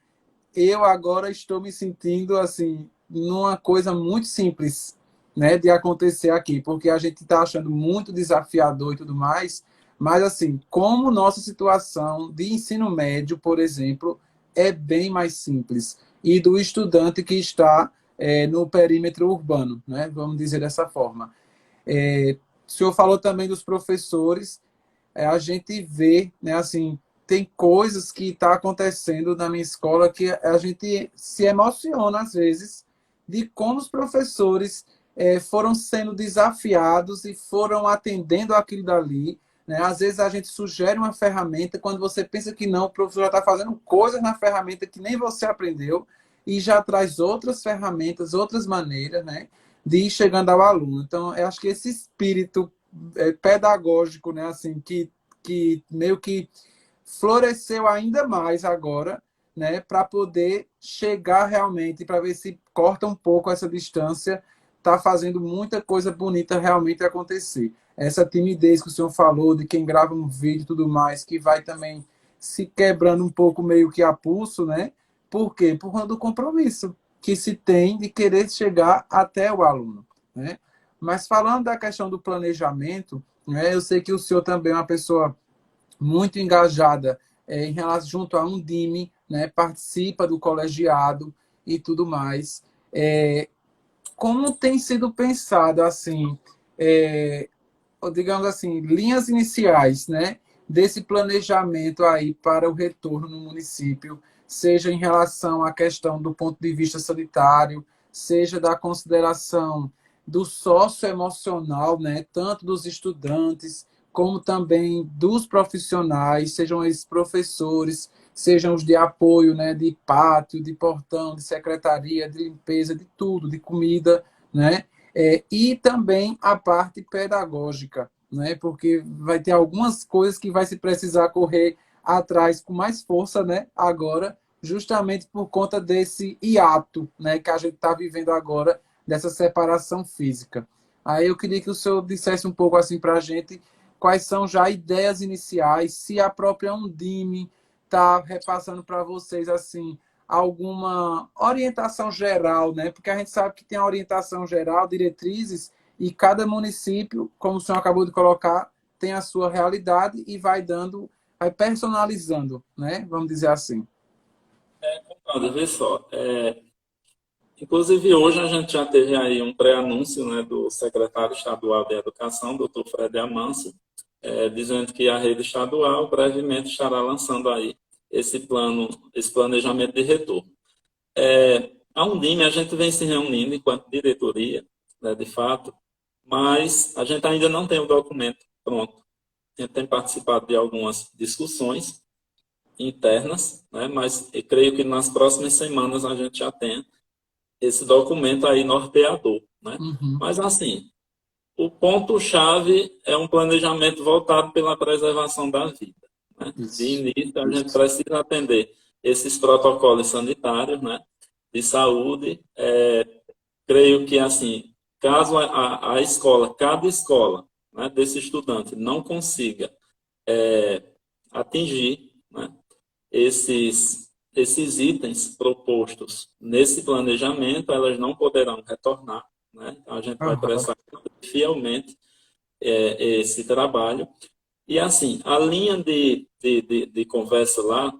eu agora estou me sentindo assim numa coisa muito simples, né, de acontecer aqui, porque a gente está achando muito desafiador e tudo mais, mas assim, como nossa situação de ensino médio, por exemplo, é bem mais simples e do estudante que está no perímetro urbano, né, vamos dizer dessa forma. O senhor falou também dos professores, a gente vê, né, assim, tem coisas que está acontecendo na minha escola que a gente se emociona às vezes de como os professores foram sendo desafiados e foram atendendo aquilo dali. Né? Às vezes a gente sugere uma ferramenta quando você pensa que não, o professor já está fazendo coisas na ferramenta que nem você aprendeu e já traz outras ferramentas, outras maneiras, né, de ir chegando ao aluno. Então, eu acho que esse espírito pedagógico, né, assim, que meio que floresceu ainda mais agora, né, para poder chegar realmente, para ver se corta um pouco essa distância, está fazendo muita coisa bonita realmente acontecer. Essa timidez que o senhor falou, de quem grava um vídeo e tudo mais, que vai também se quebrando um pouco meio que a pulso, né? Por quê? Por conta do compromisso que se tem de querer chegar até o aluno, né? Mas falando da questão do planejamento, né, eu sei que o senhor também é uma pessoa muito engajada em relação junto a um DIME, né, participa do colegiado e tudo mais. É, como tem sido pensado, assim, é, ou digamos assim, linhas iniciais, né, desse planejamento aí para o retorno no município, seja em relação à questão do ponto de vista sanitário, seja da consideração do socioemocional, né, tanto dos estudantes como também dos profissionais, sejam esses professores, sejam os de apoio, né, de pátio, de portão, de secretaria, de limpeza, de tudo, de comida, né? E também a parte pedagógica, né? Porque vai ter algumas coisas que vai se precisar correr atrás com mais força, né? Agora, justamente por conta desse hiato, né? Que a gente está vivendo agora, dessa separação física. Aí eu queria que o senhor dissesse um pouco assim para a gente quais são já ideias iniciais, se a própria Undime está repassando para vocês assim alguma orientação geral, né? Porque a gente sabe que tem a orientação geral, diretrizes, e cada município, como o senhor acabou de colocar, tem a sua realidade e vai dando, vai personalizando, né? Vamos dizer assim. Olha, vê só, inclusive hoje a gente já teve aí um pré-anúncio, né, do secretário estadual de Educação, doutor Fred Amâncio, dizendo que a rede estadual brevemente estará lançando aí esse plano, esse planejamento de retorno. A Undime, a gente vem se reunindo enquanto diretoria, né, de fato, mas a gente ainda não tem o documento pronto. A gente tem participado de algumas discussões internas, né, mas eu creio que nas próximas semanas a gente já tem esse documento aí norteador, né? Uhum. Mas, assim, o ponto-chave é um planejamento voltado pela preservação da vida, né? De Isso. início, a gente Isso. precisa atender esses protocolos sanitários, né? De saúde. Creio que, assim, caso a escola, cada escola, né, desse estudante não consiga atingir, né, esses itens propostos nesse planejamento, elas não poderão retornar. Né? Então, a gente vai Uhum. prestar fielmente esse trabalho. E, assim, a linha de conversa lá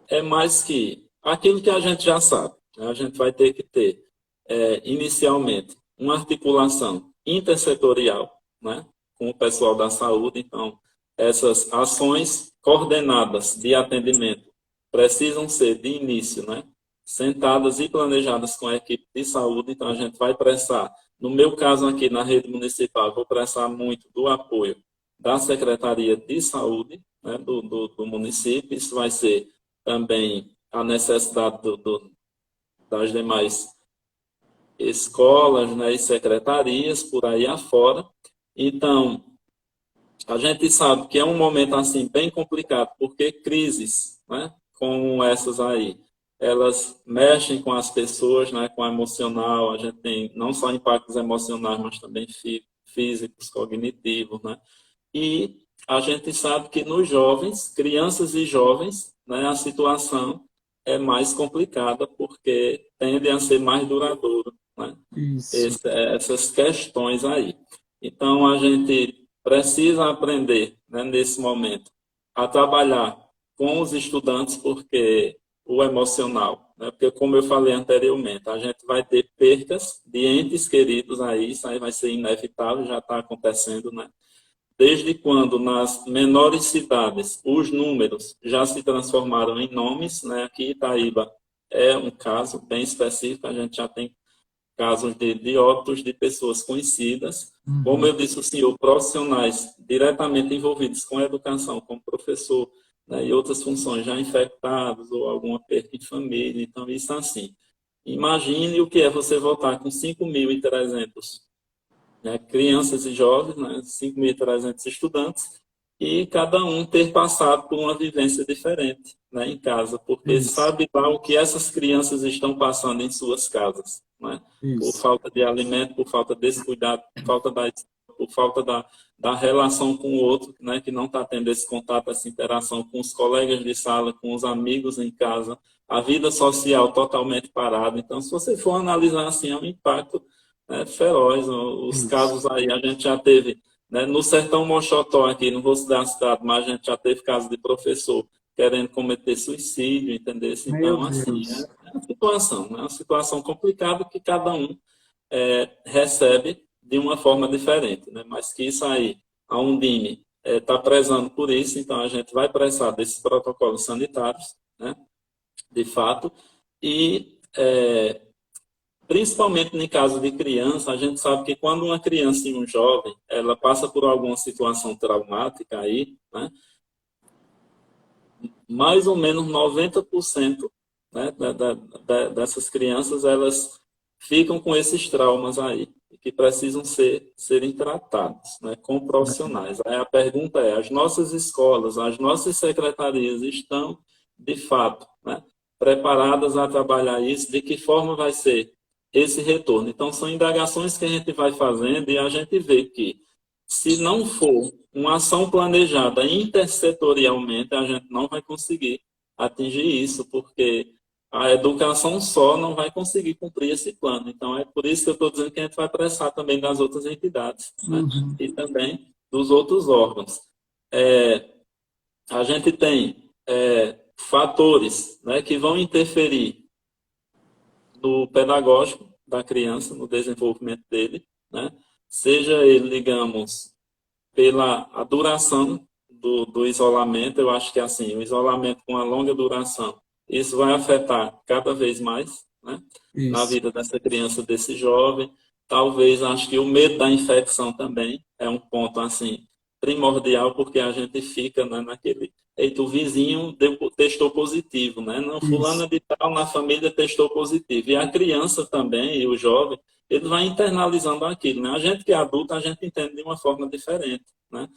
é mais que aquilo que a gente já sabe. Né? A gente vai ter que ter, inicialmente, uma articulação intersetorial, né? Com o pessoal da saúde. Então, essas ações coordenadas de atendimento precisam ser, de início, né? Sentadas e planejadas com a equipe de saúde. Então, a gente vai prestar, no meu caso aqui na rede municipal, vou prestar muito do apoio da Secretaria de Saúde, né? do município. Isso vai ser também a necessidade das demais escolas, né, e secretarias por aí afora. Então, a gente sabe que é um momento assim bem complicado, porque crises, né, como essas aí, elas mexem com as pessoas, né, com o emocional. A gente tem não só impactos emocionais, mas também físicos, cognitivos, né? E a gente sabe que nos jovens, crianças e jovens, né, a situação é mais complicada porque tende a ser mais duradouro, né, Isso. essas questões aí. Então, a gente precisa aprender, né, nesse momento, a trabalhar com os estudantes, porque o emocional, né, porque como eu falei anteriormente, a gente vai ter percas de entes queridos aí, isso aí vai ser inevitável, já está acontecendo, né? Desde quando nas menores cidades os números já se transformaram em nomes, né? Aqui Itaíba é um caso bem específico, a gente já tem casos de óbitos de pessoas conhecidas. Como Uhum. eu disse, o senhor, profissionais diretamente envolvidos com a educação, como professor, né, e outras funções já infectados ou alguma perda de família. Então, isso assim. Imagine o que é você voltar com 5.300, né, crianças e jovens, né, 5.300 estudantes, e cada um ter passado por uma vivência diferente, né, em casa, porque Isso. sabe lá o que essas crianças estão passando em suas casas, né, por Isso. falta de alimento, por falta desse cuidado, por falta da relação com o outro, né, que não está tendo esse contato, essa interação com os colegas de sala, com os amigos em casa, a vida social totalmente parada. Então, se você for analisar assim, é um impacto, né, feroz. Os Isso. casos aí, a gente já teve, né, no Sertão Mochotó aqui, não vou citar a cidade, mas a gente já teve casos de professor querendo cometer suicídio, entendeu? Meu Então, assim, Deus. é uma situação, né? Uma situação complicada que cada um recebe de uma forma diferente, né? Mas que isso aí, a Undime está prezando por isso, então a gente vai prezar desses protocolos sanitários, né? De fato, e principalmente em caso de criança, a gente sabe que quando uma criança e um jovem, ela passa por alguma situação traumática aí, né? Mais ou menos 90%, né, dessas crianças, elas ficam com esses traumas aí, que precisam serem tratados, né, com profissionais. Aí a pergunta é, as nossas escolas, as nossas secretarias estão, de fato, né, preparadas a trabalhar isso? De que forma vai ser esse retorno? Então, são indagações que a gente vai fazendo e a gente vê que, se não for uma ação planejada intersetorialmente, a gente não vai conseguir atingir isso, porque a educação só não vai conseguir cumprir esse plano. Então, é por isso que eu estou dizendo que a gente vai pressar também das outras entidades, né? Uhum. E também dos outros órgãos. A gente tem fatores, né, que vão interferir no pedagógico da criança, no desenvolvimento dele, né? Seja ele, digamos, pela a duração do isolamento. Eu acho que assim, o isolamento com a longa duração, isso vai afetar cada vez mais, né, na Isso. vida dessa criança, desse jovem. Talvez, acho que o medo da infecção também é um ponto assim primordial, porque a gente fica, né, naquele, eita, o vizinho testou positivo, né? Não, Isso. fulana de tal na família testou positivo. E a criança também, e o jovem, ele vai internalizando aquilo, né? A gente que é adulto, a gente entende de uma forma diferente, né?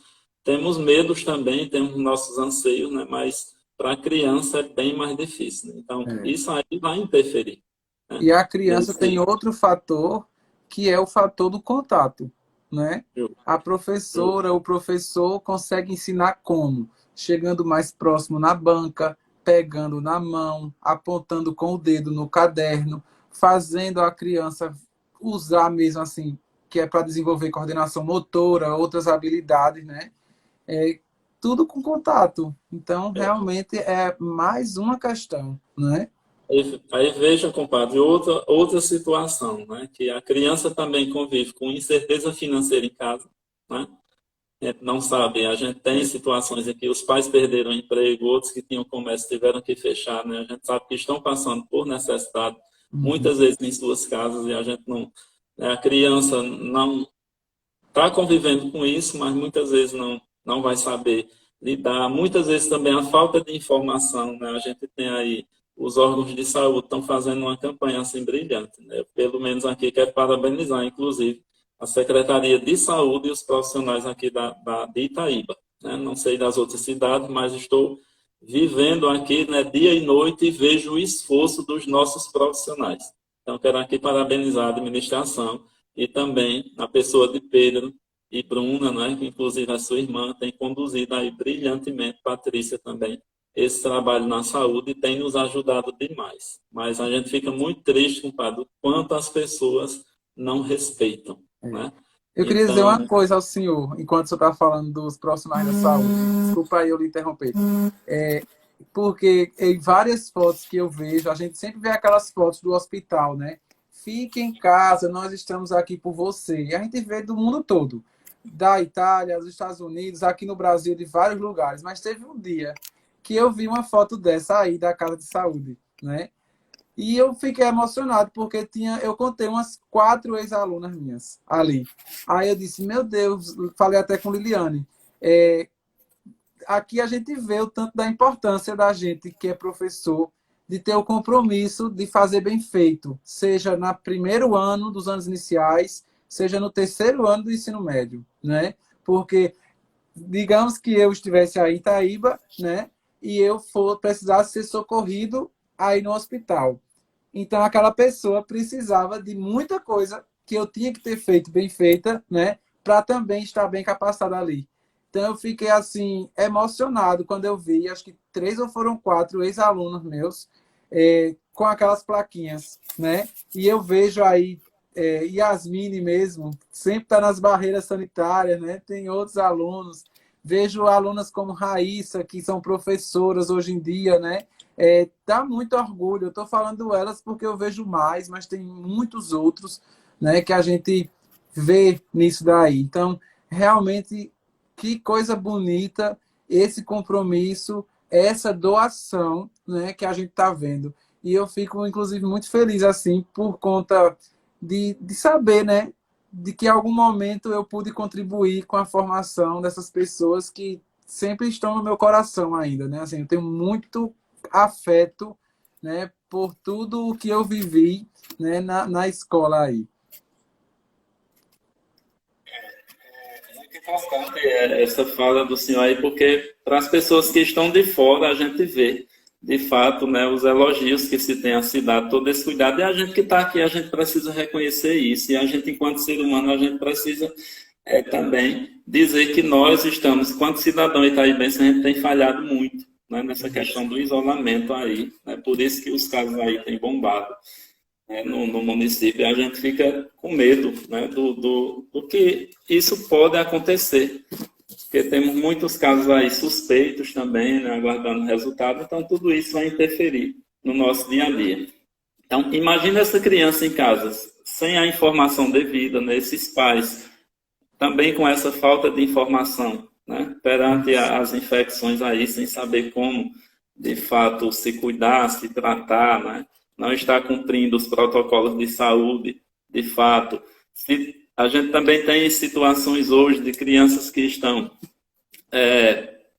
Temos medos também, temos nossos anseios, né? Mas para a criança é bem mais difícil, né? Então, É. isso aí vai interferir, né? E a criança tem Nesse... outro fator, que é o fator do contato, né? A professora, o professor consegue ensinar como? Chegando mais próximo na banca, pegando na mão, apontando com o dedo no caderno, fazendo a criança usar mesmo assim, que é para desenvolver coordenação motora, outras habilidades, né? É, tudo com contato. Então, realmente é mais uma questão, né? Aí veja, compadre, outra situação, né? Que a criança também convive com incerteza financeira em casa, né? A gente não sabe, a gente tem situações em que os pais perderam o emprego, outros que tinham comércio tiveram que fechar, né? A gente sabe que estão passando por necessidade, Uhum. muitas vezes em suas casas, e a gente não, né, a criança não está convivendo com isso, mas muitas vezes não vai saber lidar. Muitas vezes também a falta de informação, né? A gente tem aí, os órgãos de saúde estão fazendo uma campanha assim brilhante, né? Pelo menos aqui quero parabenizar, inclusive, a Secretaria de Saúde e os profissionais aqui de Itaíba, né? Não sei das outras cidades, mas estou vivendo aqui, né, dia e noite, e vejo o esforço dos nossos profissionais. Então, quero aqui parabenizar a administração e também a pessoa de Pedro e Bruna, né, que inclusive a sua irmã tem conduzido aí brilhantemente, Patrícia também, esse trabalho na saúde, e tem nos ajudado demais. Mas a gente fica muito triste, compadre, o quanto as pessoas não respeitam, né? Eu queria dizer uma Então, coisa ao senhor, enquanto o senhor está falando dos profissionais da saúde. Desculpa aí eu lhe interromper. É, porque em várias fotos que eu vejo, a gente sempre vê aquelas fotos do hospital, né? Fique em casa, nós estamos aqui por você. E a gente vê do mundo todo, da Itália, dos Estados Unidos, aqui no Brasil, de vários lugares. Mas teve um dia que eu vi uma foto dessa aí da casa de saúde, né? E eu fiquei emocionado, porque eu contei umas 4 ex-alunas minhas ali. Aí eu disse, meu Deus, falei até com Liliane, é, aqui a gente vê o tanto da importância da gente, que é professor, de ter o compromisso de fazer bem feito, seja no primeiro ano dos anos iniciais, seja no terceiro ano do ensino médio, né? Porque, digamos que eu estivesse aí em Itaíba, né? E eu precisasse ser socorrido aí no hospital. Então, aquela pessoa precisava de muita coisa que eu tinha que ter feito bem feita, né? Para também estar bem capacitado ali. Então, eu fiquei, assim, emocionado quando eu vi, acho que 3 ou foram 4 ex-alunos meus, com aquelas plaquinhas, né? E eu vejo aí, Yasmine mesmo, sempre está nas barreiras sanitárias, né? Tem outros alunos. Vejo alunas como Raíssa, que são professoras hoje em dia, né? Dá muito orgulho. Eu estou falando elas porque eu vejo mais, mas tem muitos outros. né, que a gente vê nisso daí. Então, realmente, que coisa bonita esse compromisso, essa doação, né, que a gente está vendo. E eu fico, inclusive, muito feliz, assim, por conta de saber, né, de que em algum momento eu pude contribuir com a formação dessas pessoas que sempre estão no meu coração ainda, né? Assim, eu tenho muito afeto, né, por tudo o que eu vivi, né, na escola aí. Muito importante essa fala do senhor aí, porque para as pessoas que estão de fora, a gente vê, de fato, né, os elogios que se tem à cidade, todo esse cuidado, e a gente que está aqui, a gente precisa reconhecer isso, e a gente, enquanto ser humano, a gente precisa também dizer que nós estamos, enquanto cidadão itaibense, a gente tem falhado muito, né, nessa questão do isolamento aí, né, por isso que os casos aí têm bombado, né, no município, e a gente fica com medo, né, do que isso pode acontecer, porque temos muitos casos aí suspeitos também, né, aguardando resultado, então tudo isso vai interferir no nosso dia a dia. Então, imagina essa criança em casa, sem a informação devida, né, esses pais também com essa falta de informação, né, perante as infecções aí, sem saber como, de fato, se cuidar, se tratar, né, não está cumprindo os protocolos de saúde, de fato. A gente também tem situações hoje de crianças que estão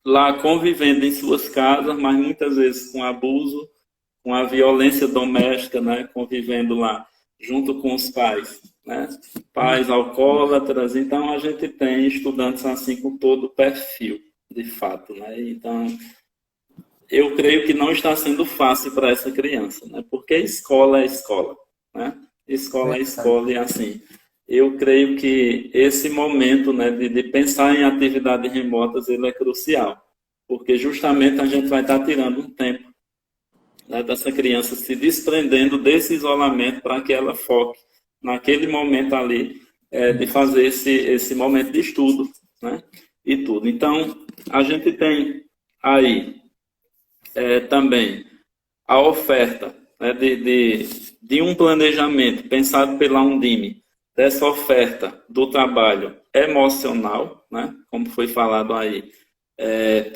lá convivendo em suas casas, mas muitas vezes com abuso, com a violência doméstica, né, convivendo lá junto com os pais, né, pais alcoólatras. Então a gente tem estudantes assim com todo o perfil, de fato, né. Então eu creio que não está sendo fácil para essa criança, né, porque escola é escola, né, escola é escola e assim. Eu creio que esse momento, né, de pensar em atividades remotas, ele é crucial, porque justamente a gente vai estar tirando um tempo, né, dessa criança se desprendendo desse isolamento para que ela foque naquele momento ali de fazer esse momento de estudo, né, e tudo. Então, a gente tem aí também a oferta, né, de um planejamento pensado pela Undime, dessa oferta do trabalho emocional, né, como foi falado aí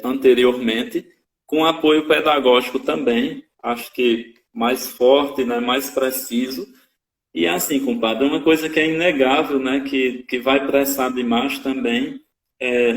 anteriormente, com apoio pedagógico também, acho que mais forte, né, mais preciso. E assim, compadre, uma coisa que é inegável, né, que vai pressar demais também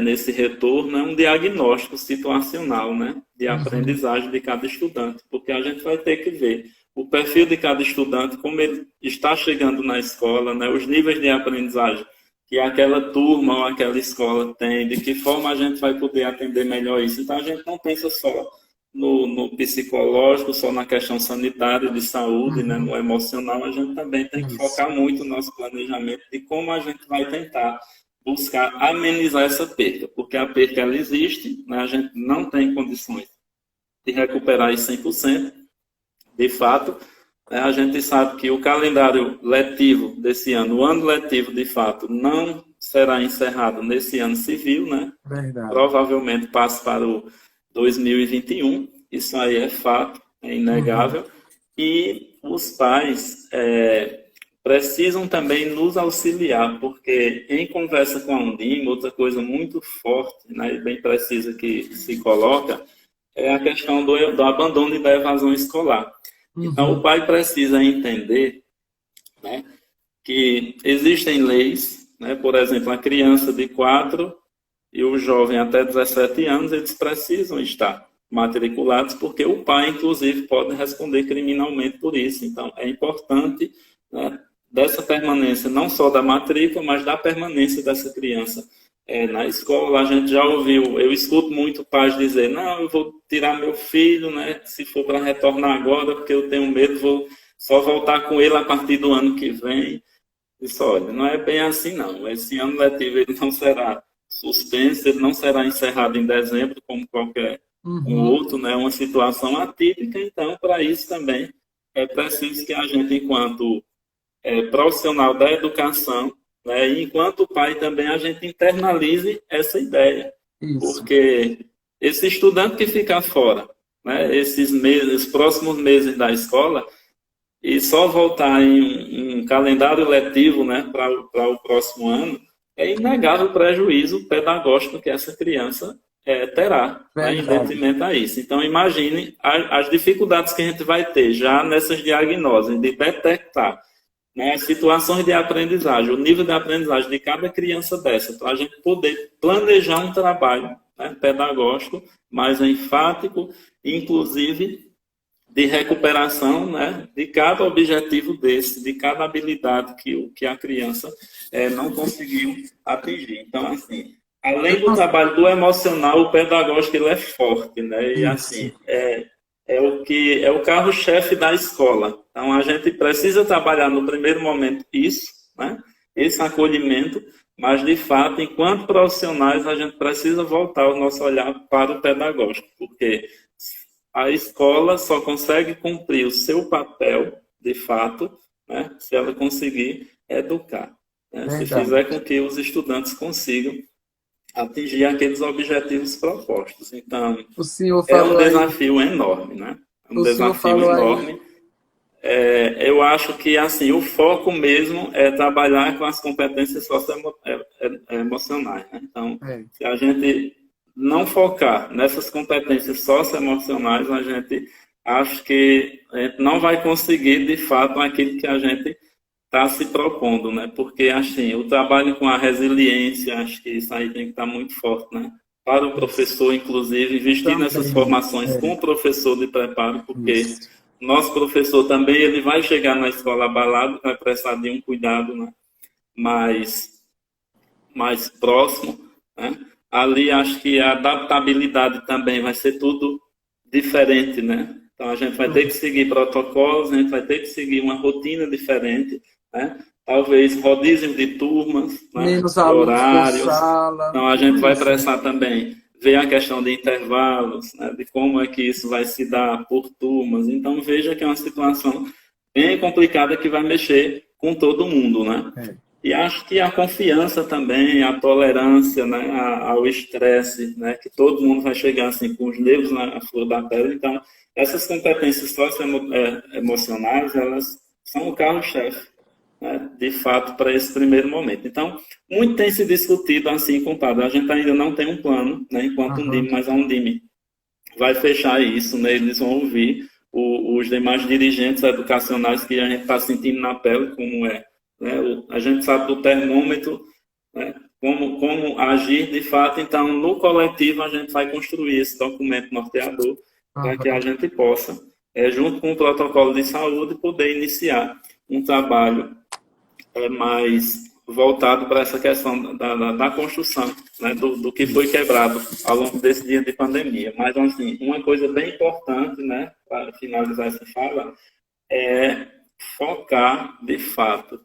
nesse retorno é um diagnóstico situacional, né, de aprendizagem de cada estudante, porque a gente vai ter que ver o perfil de cada estudante, como ele está chegando na escola, né, os níveis de aprendizagem que aquela turma ou aquela escola tem, de que forma a gente vai poder atender melhor isso. Então, a gente não pensa só no psicológico, só na questão sanitária, de saúde, né, no emocional, a gente também tem que focar muito no nosso planejamento de como a gente vai tentar buscar amenizar essa perca, porque a perca ela existe, né, a gente não tem condições de recuperar isso 100%, de fato, né, a gente sabe que o calendário letivo desse ano, o ano letivo, de fato, não será encerrado nesse ano civil, né? Verdade. Provavelmente passa para o 2021, isso aí é fato, é inegável, e os pais precisam também nos auxiliar, porque em conversa com a Undime, outra coisa muito forte, né, e bem precisa que se coloca, é a questão do abandono e da evasão escolar. Então, o pai precisa entender, né, que existem leis, né, por exemplo, a criança de 4 e o jovem até 17 anos, eles precisam estar matriculados, porque o pai, inclusive, pode responder criminalmente por isso. Então, é importante, né, dessa permanência, não só da matrícula, mas da permanência dessa criança na escola. A gente já ouviu, eu escuto muito pais dizer, não, eu vou tirar meu filho, né, se for para retornar agora, porque eu tenho medo, vou só voltar com ele a partir do ano que vem. Isso, olha, não é bem assim, não. Esse ano letivo ele não será suspenso, ele não será encerrado em dezembro, como qualquer um outro, né, uma situação atípica. Então, para isso também é preciso que a gente, enquanto profissional da educação, né, e enquanto pai também, a gente internalize essa ideia. Isso. Porque esse estudante que fica fora, né, esses meses, os próximos meses da escola, e só voltar em um calendário letivo, né, para o próximo ano, é inegável o prejuízo pedagógico que essa criança terá, né, em Verdade. detrimento a isso. Então, imagine as dificuldades que a gente vai ter já nessas diagnoses, de detectar, né, as situações de aprendizagem, o nível de aprendizagem de cada criança dessa, para a gente poder planejar um trabalho, né, pedagógico mais enfático, inclusive de recuperação, né, de cada objetivo desse, de cada habilidade que a criança não conseguiu atingir. Então, assim, Eu além do cons- trabalho do emocional, o pedagógico ele é forte, né? E Isso. assim, é o carro-chefe da escola. Então, a gente precisa trabalhar no primeiro momento isso, né? Esse acolhimento, mas de fato, enquanto profissionais, a gente precisa voltar o nosso olhar para o pedagógico, porque a escola só consegue cumprir o seu papel, de fato, né, se ela conseguir educar, né, se Verdade. fizer com que os estudantes consigam atingir aqueles objetivos propostos. Então, O senhor é um falou aí, desafio enorme, né? É um o senhor desafio falou aí, enorme. Eu acho que assim o foco mesmo é trabalhar com as competências socioemocionais, né? Então, é, se a gente não focar nessas competências socioemocionais, a gente acho que a gente não vai conseguir de fato aquilo que a gente está se propondo, né? Porque assim, o trabalho com a resiliência, acho que isso aí tem que estar muito forte, né? Para o isso professor, inclusive, investir nessas também, formações com o professor de preparo, porque isso. nosso professor também ele vai chegar na escola abalado, vai precisar de um cuidado, né, mais, mais próximo. Né? Ali acho que a adaptabilidade também vai ser tudo diferente. Né? Então a gente vai ter que seguir protocolos, a gente vai ter que seguir uma rotina diferente. Né? Talvez rodízio de turmas, né? Menos De alunos por horários. sala, Então a tudo gente vai isso. precisar também ver a questão de intervalos, né, de como é que isso vai se dar por turmas. Então, veja que é uma situação bem complicada que vai mexer com todo mundo, né? É. E acho que a confiança também, a tolerância, né, ao estresse, né, que todo mundo vai chegar assim com os nervos na flor da pele. Então, essas competências socioemocionais, elas são o carro-chefe, né, de fato, para esse primeiro momento. Então, muito tem se discutido assim, compadre. A gente ainda não tem um plano, né, enquanto um Aham. DIME, mas a Undime vai fechar isso, né, eles vão ouvir os demais dirigentes educacionais que a gente está sentindo na pele, como é. Né, a gente sabe do termômetro, né, como agir de fato. Então, no coletivo, a gente vai construir esse documento norteador para que a Aham. gente possa, junto com o protocolo de saúde, poder iniciar um trabalho mais voltado para essa questão da construção, né, do que foi Isso. quebrado ao longo desse dia de pandemia. Mas, assim, uma coisa bem importante, né, para finalizar essa fala, é focar, de fato,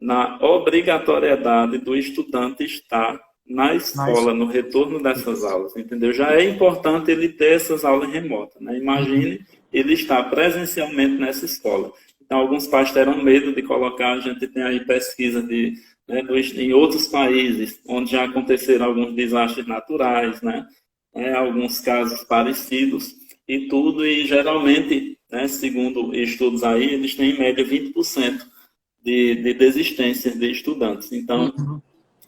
na obrigatoriedade do estudante estar na Mas, escola, no retorno dessas isso. aulas, entendeu? Já é importante ele ter essas aulas remotas, né? Uhum. Imagine ele estar presencialmente nessa escola. Então, alguns pais terão medo de colocar, a gente tem aí pesquisa né, em outros países, onde já aconteceram alguns desastres naturais, né? Alguns casos parecidos e tudo, e geralmente, né, segundo estudos aí, eles têm em média 20% de desistência de estudantes. Então, Uhum.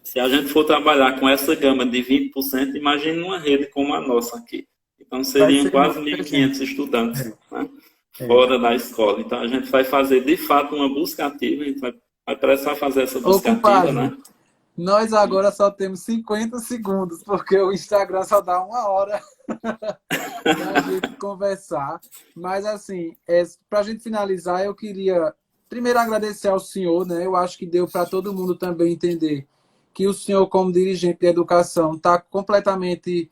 se a gente for trabalhar com essa gama de 20%, imagine uma rede como a nossa aqui. Então, Vai seriam ser quase muita 1.500 gente. estudantes, É, né, é. fora da escola. Então, a gente vai fazer, de fato, uma busca ativa, a gente vai precisar fazer essa Ô, busca ativa, compadre, né? nós agora só temos 50 segundos, porque o Instagram só dá uma hora da gente conversar. Mas, assim, para a gente finalizar, eu queria primeiro agradecer ao senhor, né? Eu acho que deu para todo mundo também entender que o senhor, como dirigente de educação, está completamente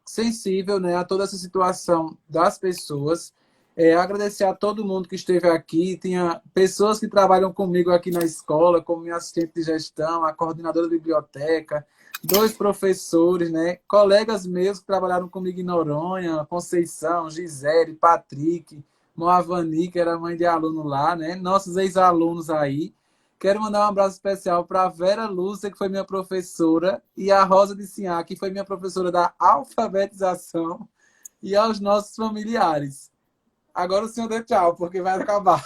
sensível, né, a toda essa situação das pessoas. Agradecer a todo mundo que esteve aqui. Tinha pessoas que trabalham comigo aqui na escola, como minha assistente de gestão, a coordenadora da biblioteca, dois professores, né? Colegas meus que trabalharam comigo em Noronha, Conceição, Gisele, Patrick, Moavani, que era mãe de aluno lá, né? Nossos ex-alunos aí. Quero mandar um abraço especial para a Vera Lúcia, que foi minha professora, e a Rosa de Sinhá, que foi minha professora da alfabetização, e aos nossos familiares. Agora o senhor dê tchau, porque vai acabar.